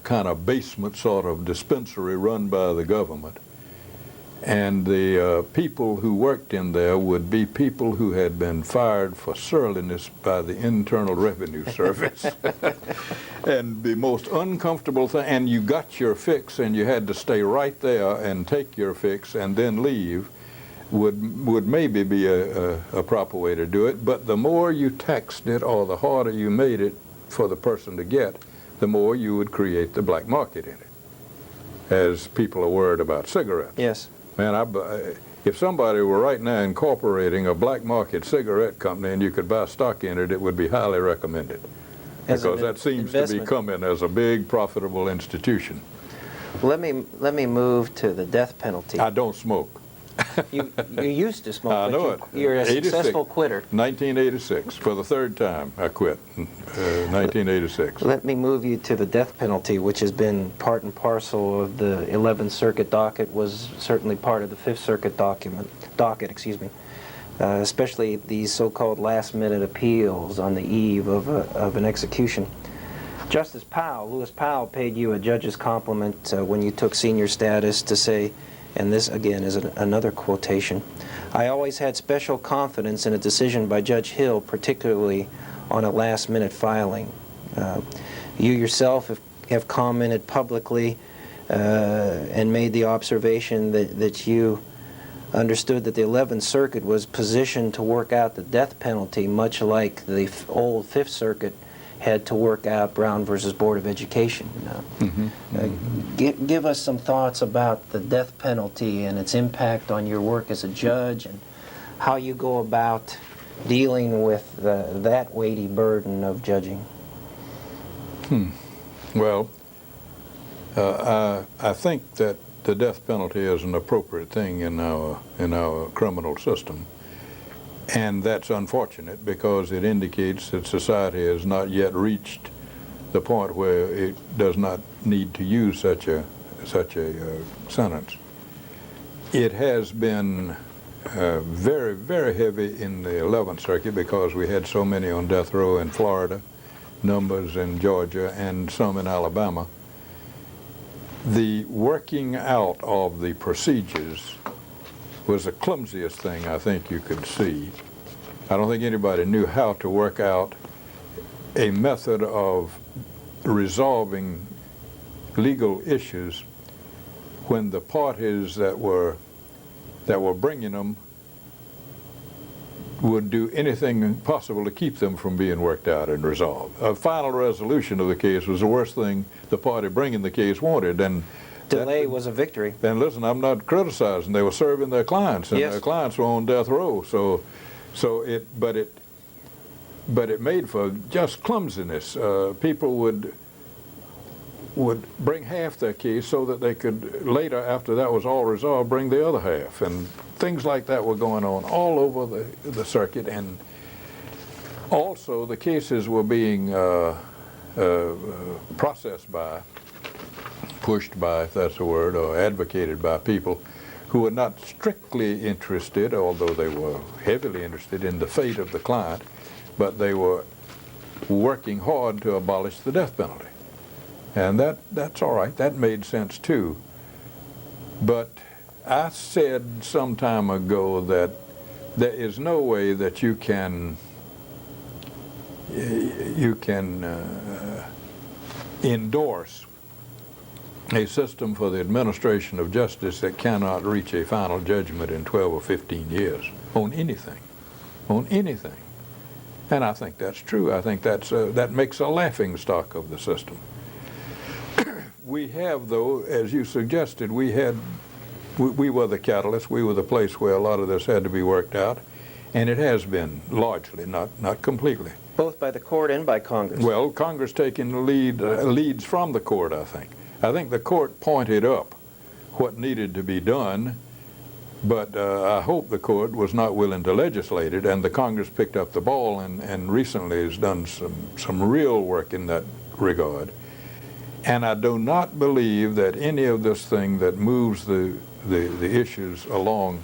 kind of basement sort of dispensary run by the government. And the people who worked in there would be people who had been fired for surliness by the Internal Revenue Service. And the most uncomfortable thing, and you got your fix and you had to stay right there and take your fix and then leave, would maybe be a proper way to do it. But the more you taxed it or the harder you made it for the person to get, the more you would create the black market in it, as people are worried about cigarettes. Yes. Man, if somebody were right now incorporating a black market cigarette company and you could buy stock in it, it would be highly recommended. Because that seems to be coming as a big profitable institution. Let me move to the death penalty. I don't smoke. You used to smoke, I know but you're a 86. successful quitter. 1986, for the third time I quit, 1986. Let me move you to the death penalty, which has been part and parcel of the 11th Circuit docket, was certainly part of the 5th Circuit docket, especially these so-called last-minute appeals on the eve of an execution. Justice Powell, Lewis Powell, paid you a judge's compliment when you took senior status to say, and this again is another quotation, "I always had special confidence in a decision by Judge Hill, particularly on a last-minute filing." You yourself have commented publicly and made the observation that you understood that the 11th Circuit was positioned to work out the death penalty much like the old 5th Circuit had to work out Brown versus Board of Education. Give us some thoughts about the death penalty and its impact on your work as a judge and how you go about dealing with that weighty burden of judging. Well, I think that the death penalty is an appropriate thing in our criminal system. And that's unfortunate because it indicates that society has not yet reached the point where it does not need to use such a sentence. It has been very, very heavy in the 11th Circuit because we had so many on death row in Florida, numbers in Georgia, and some in Alabama. The working out of the procedures was the clumsiest thing I think you could see. I don't think anybody knew how to work out a method of resolving legal issues when the parties that were bringing them would do anything possible to keep them from being worked out and resolved. A final resolution of the case was the worst thing the party bringing the case wanted, and delay was a victory. And listen, I'm not criticizing. They were serving their clients, and their clients were on death row. But it made for just clumsiness. People would bring half their case so that they could later, after that was all resolved, bring the other half, and things like that were going on all over the circuit. And also, the cases were being pushed by, if that's a word, or advocated by people who were not strictly interested, although they were heavily interested in the fate of the client, but they were working hard to abolish the death penalty. And that's all right. That made sense too. But I said some time ago that there is no way that you can endorse a system for the administration of justice that cannot reach a final judgment in 12 or 15 years on anything. And I think that's true. I think that makes a laughingstock of the system. We have, though, as you suggested, we were the catalyst. We were the place where a lot of this had to be worked out, and it has been largely, not completely. Both by the court and by Congress. Well, Congress taking the leads from the court, I think. I think the court pointed up what needed to be done, but I hope the court was not willing to legislate it, and the Congress picked up the ball and recently has done some real work in that regard. And I do not believe that any of this thing that moves the issues along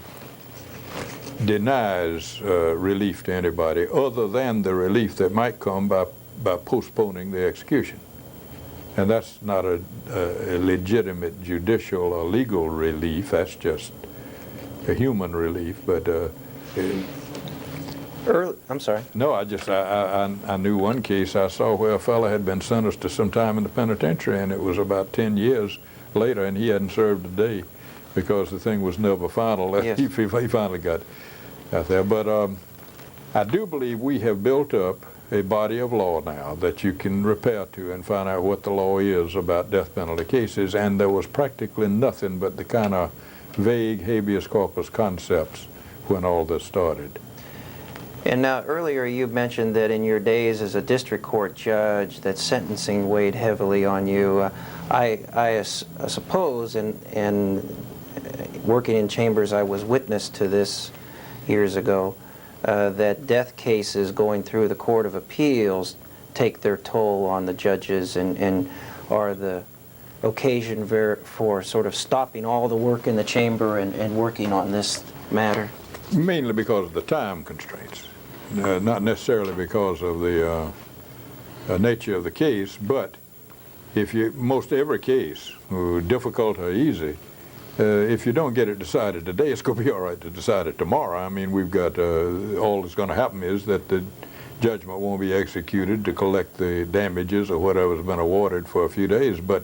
denies relief to anybody other than the relief that might come by postponing the execution. And that's not a legitimate judicial or legal relief, that's just a human relief. But I'm sorry. no, I knew one case I saw where a fellow had been sentenced to some time in the penitentiary, and it was about 10 years later, and he hadn't served a day because the thing was never final. Yes. He finally got out there. But I do believe we have built up a body of law now that you can repair to and find out what the law is about death penalty cases, and there was practically nothing but the kind of vague habeas corpus concepts when all this started. And now, earlier you mentioned that in your days as a district court judge that sentencing weighed heavily on you. I suppose, and working in chambers, I was witness to this years ago, that death cases going through the Court of Appeals take their toll on the judges and are the occasion for sort of stopping all the work in the chamber and working on this matter. Mainly because of the time constraints, not necessarily because of the nature of the case, but most every case, difficult or easy, if you don't get it decided today, it's going to be all right to decide it tomorrow. I mean, we've got, all that's going to happen is that the judgment won't be executed to collect the damages or whatever's been awarded for a few days. But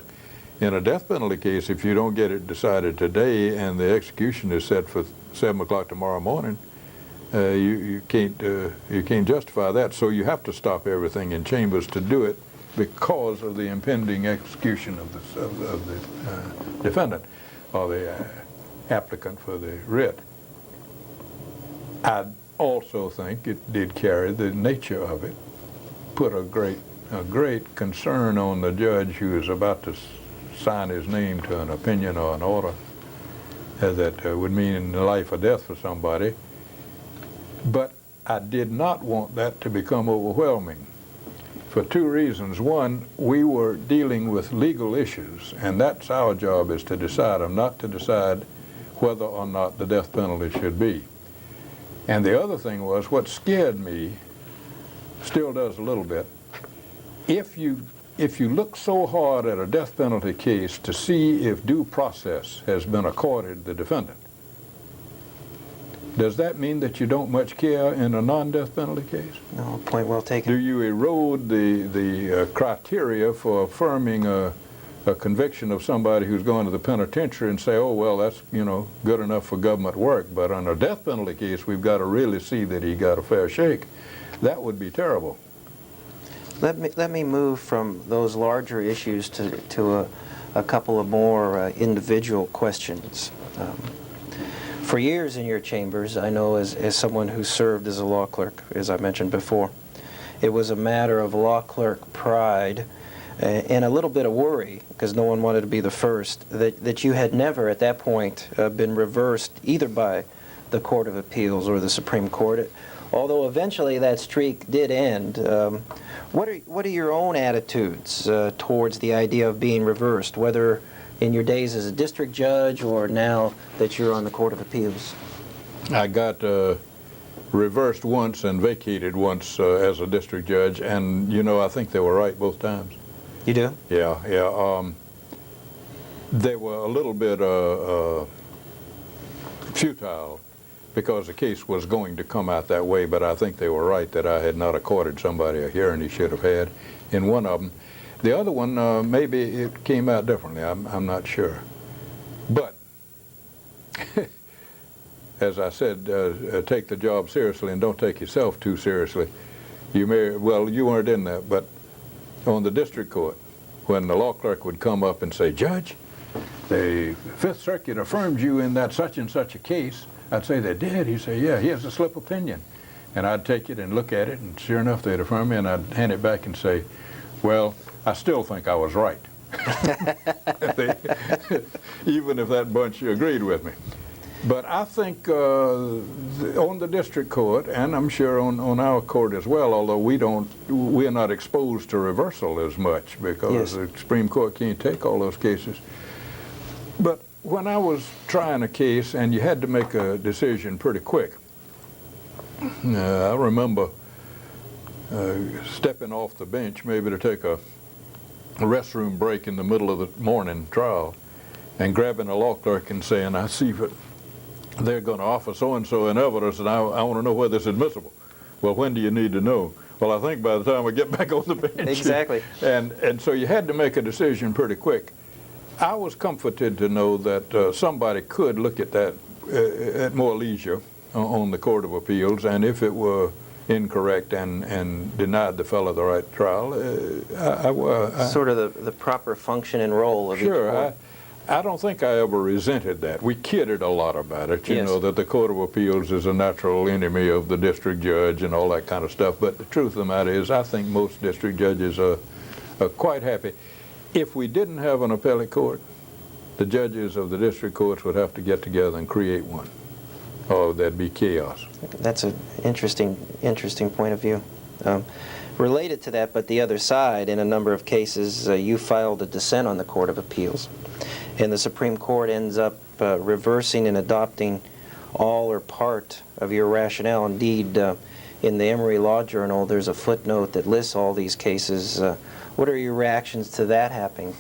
in a death penalty case, if you don't get it decided today and the execution is set for 7 o'clock tomorrow morning, you can't justify that. So you have to stop everything in chambers to do it because of the impending execution of the defendant or the applicant for the writ. I also think it did carry the nature of it, put a great concern on the judge who is about to sign his name to an opinion or an order that would mean life or death for somebody. But I did not want that to become overwhelming for two reasons. One, we were dealing with legal issues, and that's our job, is to decide them, not to decide whether or not the death penalty should be. And the other thing was, what scared me, still does a little bit, if you look so hard at a death penalty case to see if due process has been accorded the defendant, does that mean that you don't much care in a non-death penalty case? No, point well taken. Do you erode the criteria for affirming a conviction of somebody who's going to the penitentiary and say, oh, well, that's, good enough for government work, but on a death penalty case, we've got to really see that he got a fair shake? That would be terrible. Let me move from those larger issues to a couple of more individual questions. For years in your chambers, I know as someone who served as a law clerk, as I mentioned before, it was a matter of law clerk pride and a little bit of worry, because no one wanted to be the first, that you had never at that point been reversed either by the Court of Appeals or the Supreme Court. Although eventually that streak did end, what are your own attitudes towards the idea of being reversed, whether in your days as a district judge or now that you're on the Court of Appeals? I got reversed once and vacated once as a district judge, and I think they were right both times. You do? Yeah. They were a little bit futile because the case was going to come out that way, but I think they were right that I had not accorded somebody a hearing he should have had in one of them. The other one, maybe it came out differently. I'm not sure. But, as I said, take the job seriously and don't take yourself too seriously. You weren't in that, but on the district court, when the law clerk would come up and say, Judge, the Fifth Circuit affirmed you in that such and such a case, I'd say, they did? He'd say, yeah, here's a slip opinion. And I'd take it and look at it, and sure enough, they'd affirm me, and I'd hand it back and say, well, I still think I was right. Even if that bunch agreed with me. But I think on the district court, and I'm sure on our court as well, although we're not exposed to reversal as much because the Supreme Court can't take all those cases. But when I was trying a case and you had to make a decision pretty quick, I remember stepping off the bench maybe to take a restroom break in the middle of the morning trial and grabbing a law clerk and saying, I see that they're going to offer so-and-so in evidence, and I want to know whether it's admissible. Well, when do you need to know? Well, I think by the time we get back on the bench. Exactly. And so you had to make a decision pretty quick. I was comforted to know that somebody could look at that at more leisure on the Court of Appeals, and if it were incorrect and denied the fellow the right trial, sort of the proper function and role of each court. I don't think I ever resented that. We kidded a lot about it, you know, that the Court of Appeals is a natural enemy of the district judge and all that kind of stuff. But the truth of the matter is, I think most district judges are quite happy. If we didn't have an appellate court, the judges of the district courts would have to get together and create one. Oh, there'd be chaos. That's an interesting point of view. Related to that, but the other side, in a number of cases, you filed a dissent on the Court of Appeals. And the Supreme Court ends up reversing and adopting all or part of your rationale. Indeed, in the Emory Law Journal, there's a footnote that lists all these cases. What are your reactions to that happening?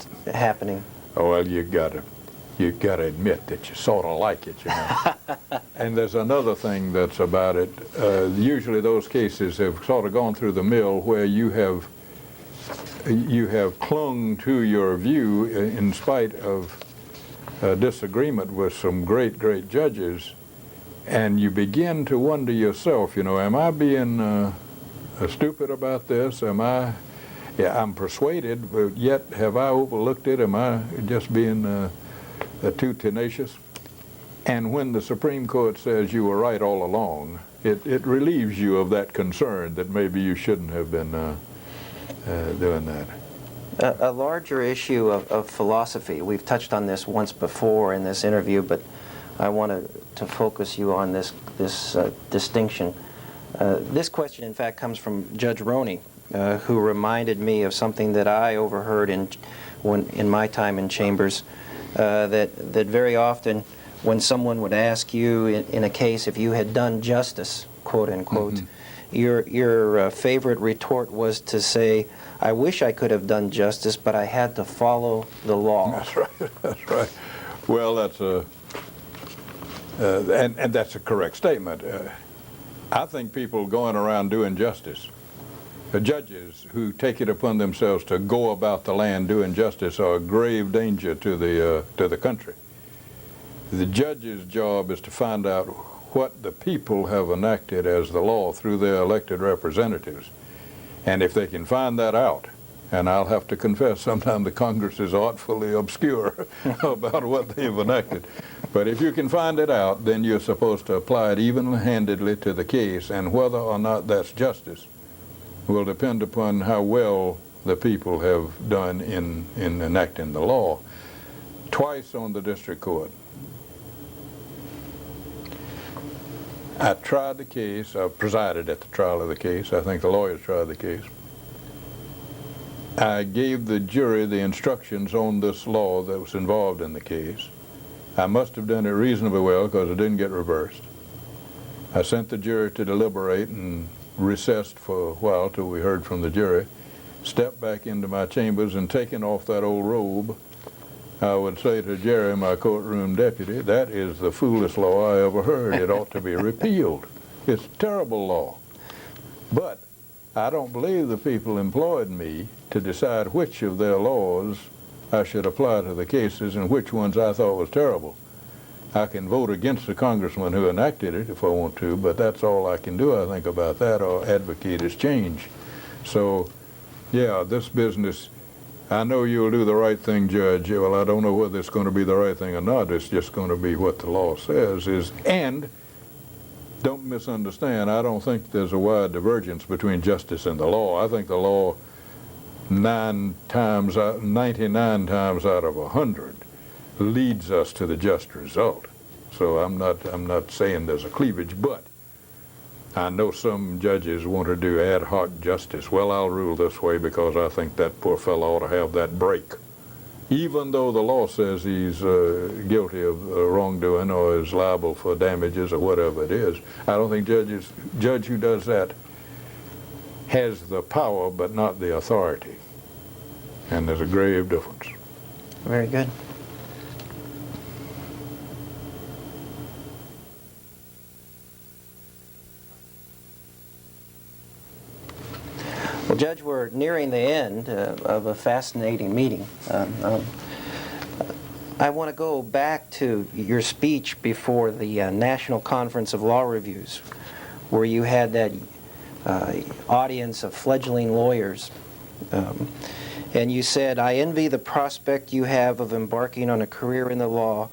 Oh, well, you gotta admit that you sort of like it, you know. And there's another thing that's about it. Usually those cases have sort of gone through the mill where you have clung to your view in spite of disagreement with some great judges, and you begin to wonder yourself, you know, am I being stupid about this? I'm persuaded, but yet have I overlooked it? Am I just being too tenacious? And when the Supreme Court says you were right all along, it relieves you of that concern that maybe you shouldn't have been doing that. A larger issue of philosophy. We've touched on this once before in this interview, but I want to focus you on this distinction. This question, in fact, comes from Judge Roney, who reminded me of something that I overheard in my time in chambers, that very often when someone would ask you in a case if you had done justice, quote unquote, your favorite retort was to say, I wish I could have done justice, but I had to follow the law. That's right. Well, that's and that's a correct statement. I think people going around doing justice, judges who take it upon themselves to go about the land doing justice, are a grave danger to the country. The judge's job is to find out what the people have enacted as the law through their elected representatives. And if they can find that out, and I'll have to confess, sometimes the Congress is artfully obscure about what they've enacted. But if you can find it out, then you're supposed to apply it even-handedly to the case, and whether or not that's justice will depend upon how well the people have done in enacting the law. Twice on the district court, I tried the case, I presided at the trial of the case. I think the lawyers tried the case. I gave the jury the instructions on this law that was involved in the case. I must have done it reasonably well because it didn't get reversed. I sent the jury to deliberate and recessed for a while till we heard from the jury, stepped back into my chambers, and taking off that old robe, I would say to Jerry, my courtroom deputy, that is the foolest law I ever heard. It ought to be repealed. It's a terrible law. But I don't believe the people employed me to decide which of their laws I should apply to the cases and which ones I thought was terrible. I can vote against the congressman who enacted it if I want to, but that's all I can do, I think, about that, or advocate its change. So, yeah, this business, I know you'll do the right thing, Judge. Well, I don't know whether it's going to be the right thing or not. It's just going to be what the law says. And don't misunderstand, I don't think there's a wide divergence between justice and the law. I think the law 99 times out of 100 leads us to the just result. So I'm not saying there's a cleavage, but I know some judges want to do ad hoc justice. Well, I'll rule this way because I think that poor fellow ought to have that break. Even though the law says he's guilty of wrongdoing or is liable for damages or whatever it is, I don't think judge who does that has the power but not the authority. And there's a grave difference. Very good. Well, Judge, we're nearing the end of a fascinating meeting. I want to go back to your speech before the National Conference of Law Reviews, where you had that audience of fledgling lawyers. And you said, "I envy the prospect you have of embarking on a career in the law."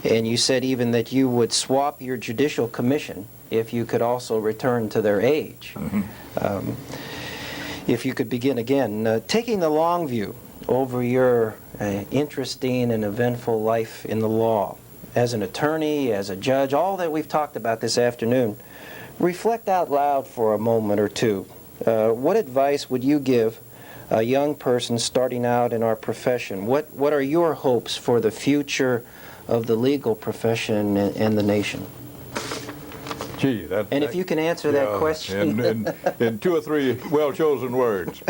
And you said even that you would swap your judicial commission if you could also return to their age. Mm-hmm. If you could begin again, taking the long view over your interesting and eventful life in the law, as an attorney, as a judge, all that we've talked about this afternoon, reflect out loud for a moment or two. What advice would you give a young person starting out in our profession? What are your hopes for the future of the legal profession and the nation? Gee, if you can answer that question in 2 or 3 well-chosen words.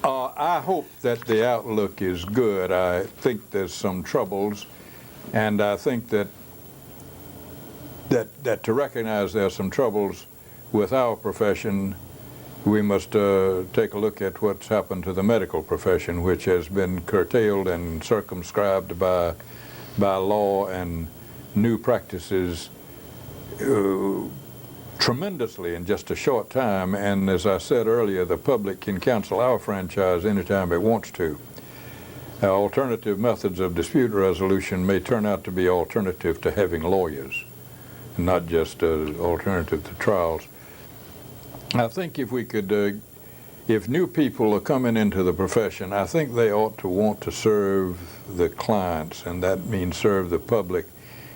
I hope that the outlook is good. I think there's some troubles, and I think that to recognize there's some troubles with our profession, we must take a look at what's happened to the medical profession, which has been curtailed and circumscribed by law and new practices tremendously in just a short time. And as I said earlier, the public can cancel our franchise anytime it wants to. Alternative methods of dispute resolution may turn out to be alternative to having lawyers, not just alternative to trials. I think if we could, if new people are coming into the profession, I think they ought to want to serve the clients, and that means serve the public,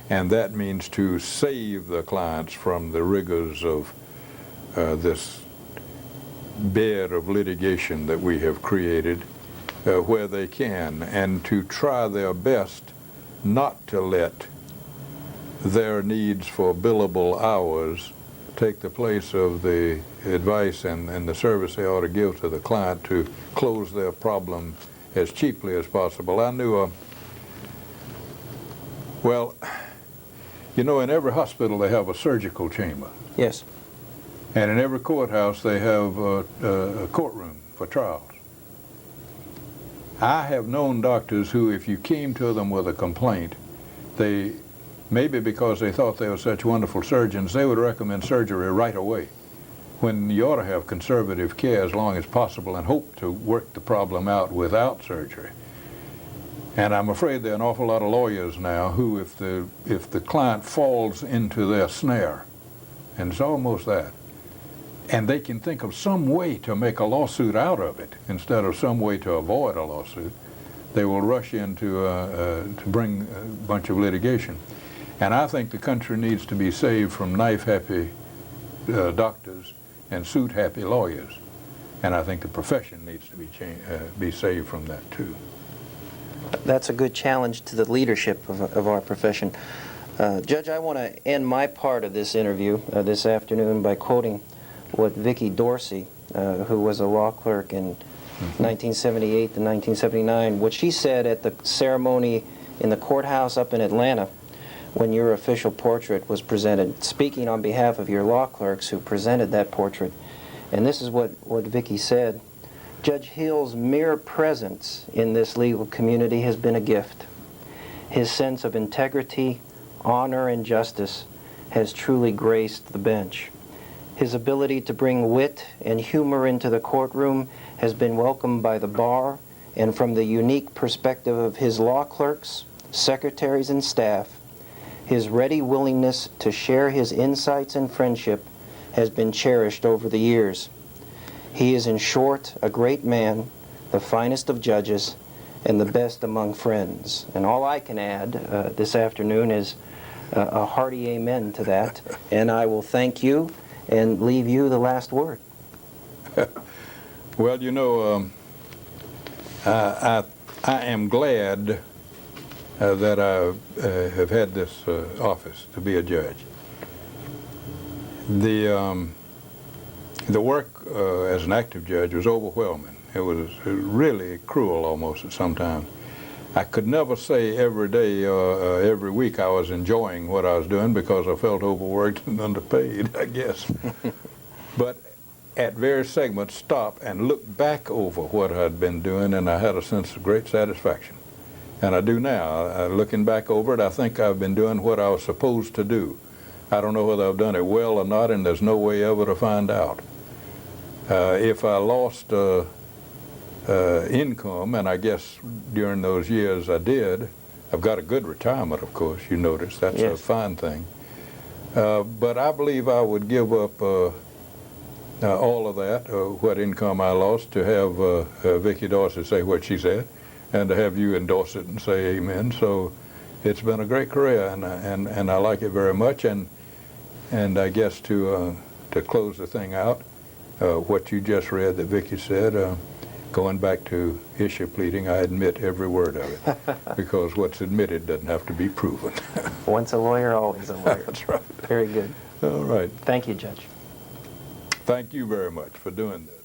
and that means to save the clients from the rigors of this bed of litigation that we have created where they can, and to try their best not to let their needs for billable hours take the place of the advice and the service they ought to give to the client to close their problem as cheaply as possible. I knew well, you know, in every hospital they have a surgical chamber. Yes. And in every courthouse they have a courtroom for trials. I have known doctors who, if you came to them with a complaint, they, maybe because they thought they were such wonderful surgeons, they would recommend surgery right away, when you ought to have conservative care as long as possible and hope to work the problem out without surgery. And I'm afraid there are an awful lot of lawyers now who, if the client falls into their snare, and it's almost that, and they can think of some way to make a lawsuit out of it instead of some way to avoid a lawsuit, they will rush into to bring a bunch of litigation. And I think the country needs to be saved from knife-happy doctors and suit-happy lawyers. And I think the profession needs to be saved from that too. That's a good challenge to the leadership of our profession. Judge, I want to end my part of this interview this afternoon by quoting what Vicki Dorsey, who was a law clerk in 1978 to 1979, what she said at the ceremony in the courthouse up in Atlanta when your official portrait was presented, speaking on behalf of your law clerks who presented that portrait. And this is what Vicki said: "Judge Hill's mere presence in this legal community has been a gift. His sense of integrity, honor, and justice has truly graced the bench. His ability to bring wit and humor into the courtroom has been welcomed by the bar, and from the unique perspective of his law clerks, secretaries, and staff, His ready willingness to share his insights and friendship has been cherished over the years. He is, in short, a great man, the finest of judges, and the best among friends. And all I can add this afternoon is a hearty amen to that. And I will thank you and leave you the last word. Well, you know, I am glad that I have had this office to be a judge. The work as an active judge was overwhelming. It was really cruel almost at some times. I could never say every day or every week I was enjoying what I was doing because I felt overworked and underpaid, I guess. But at various segments, stop and look back over what I'd been doing, and I had a sense of great satisfaction. And I do now. Looking back over it, I think I've been doing what I was supposed to do. I don't know whether I've done it well or not, and there's no way ever to find out. If I lost income, and I guess during those years I did, I've got a good retirement, of course, you notice. That's yes. A fine thing. But I believe I would give up all of that, what income I lost, to have Vicki Dorsey say what she said, and to have you endorse it and say amen. So it's been a great career, and I like it very much. And I guess to close the thing out, what you just read that Vicki said, going back to issue pleading, I admit every word of it, because what's admitted doesn't have to be proven. Once a lawyer, always a lawyer. That's right. Very good. All right. Thank you, Judge. Thank you very much for doing this.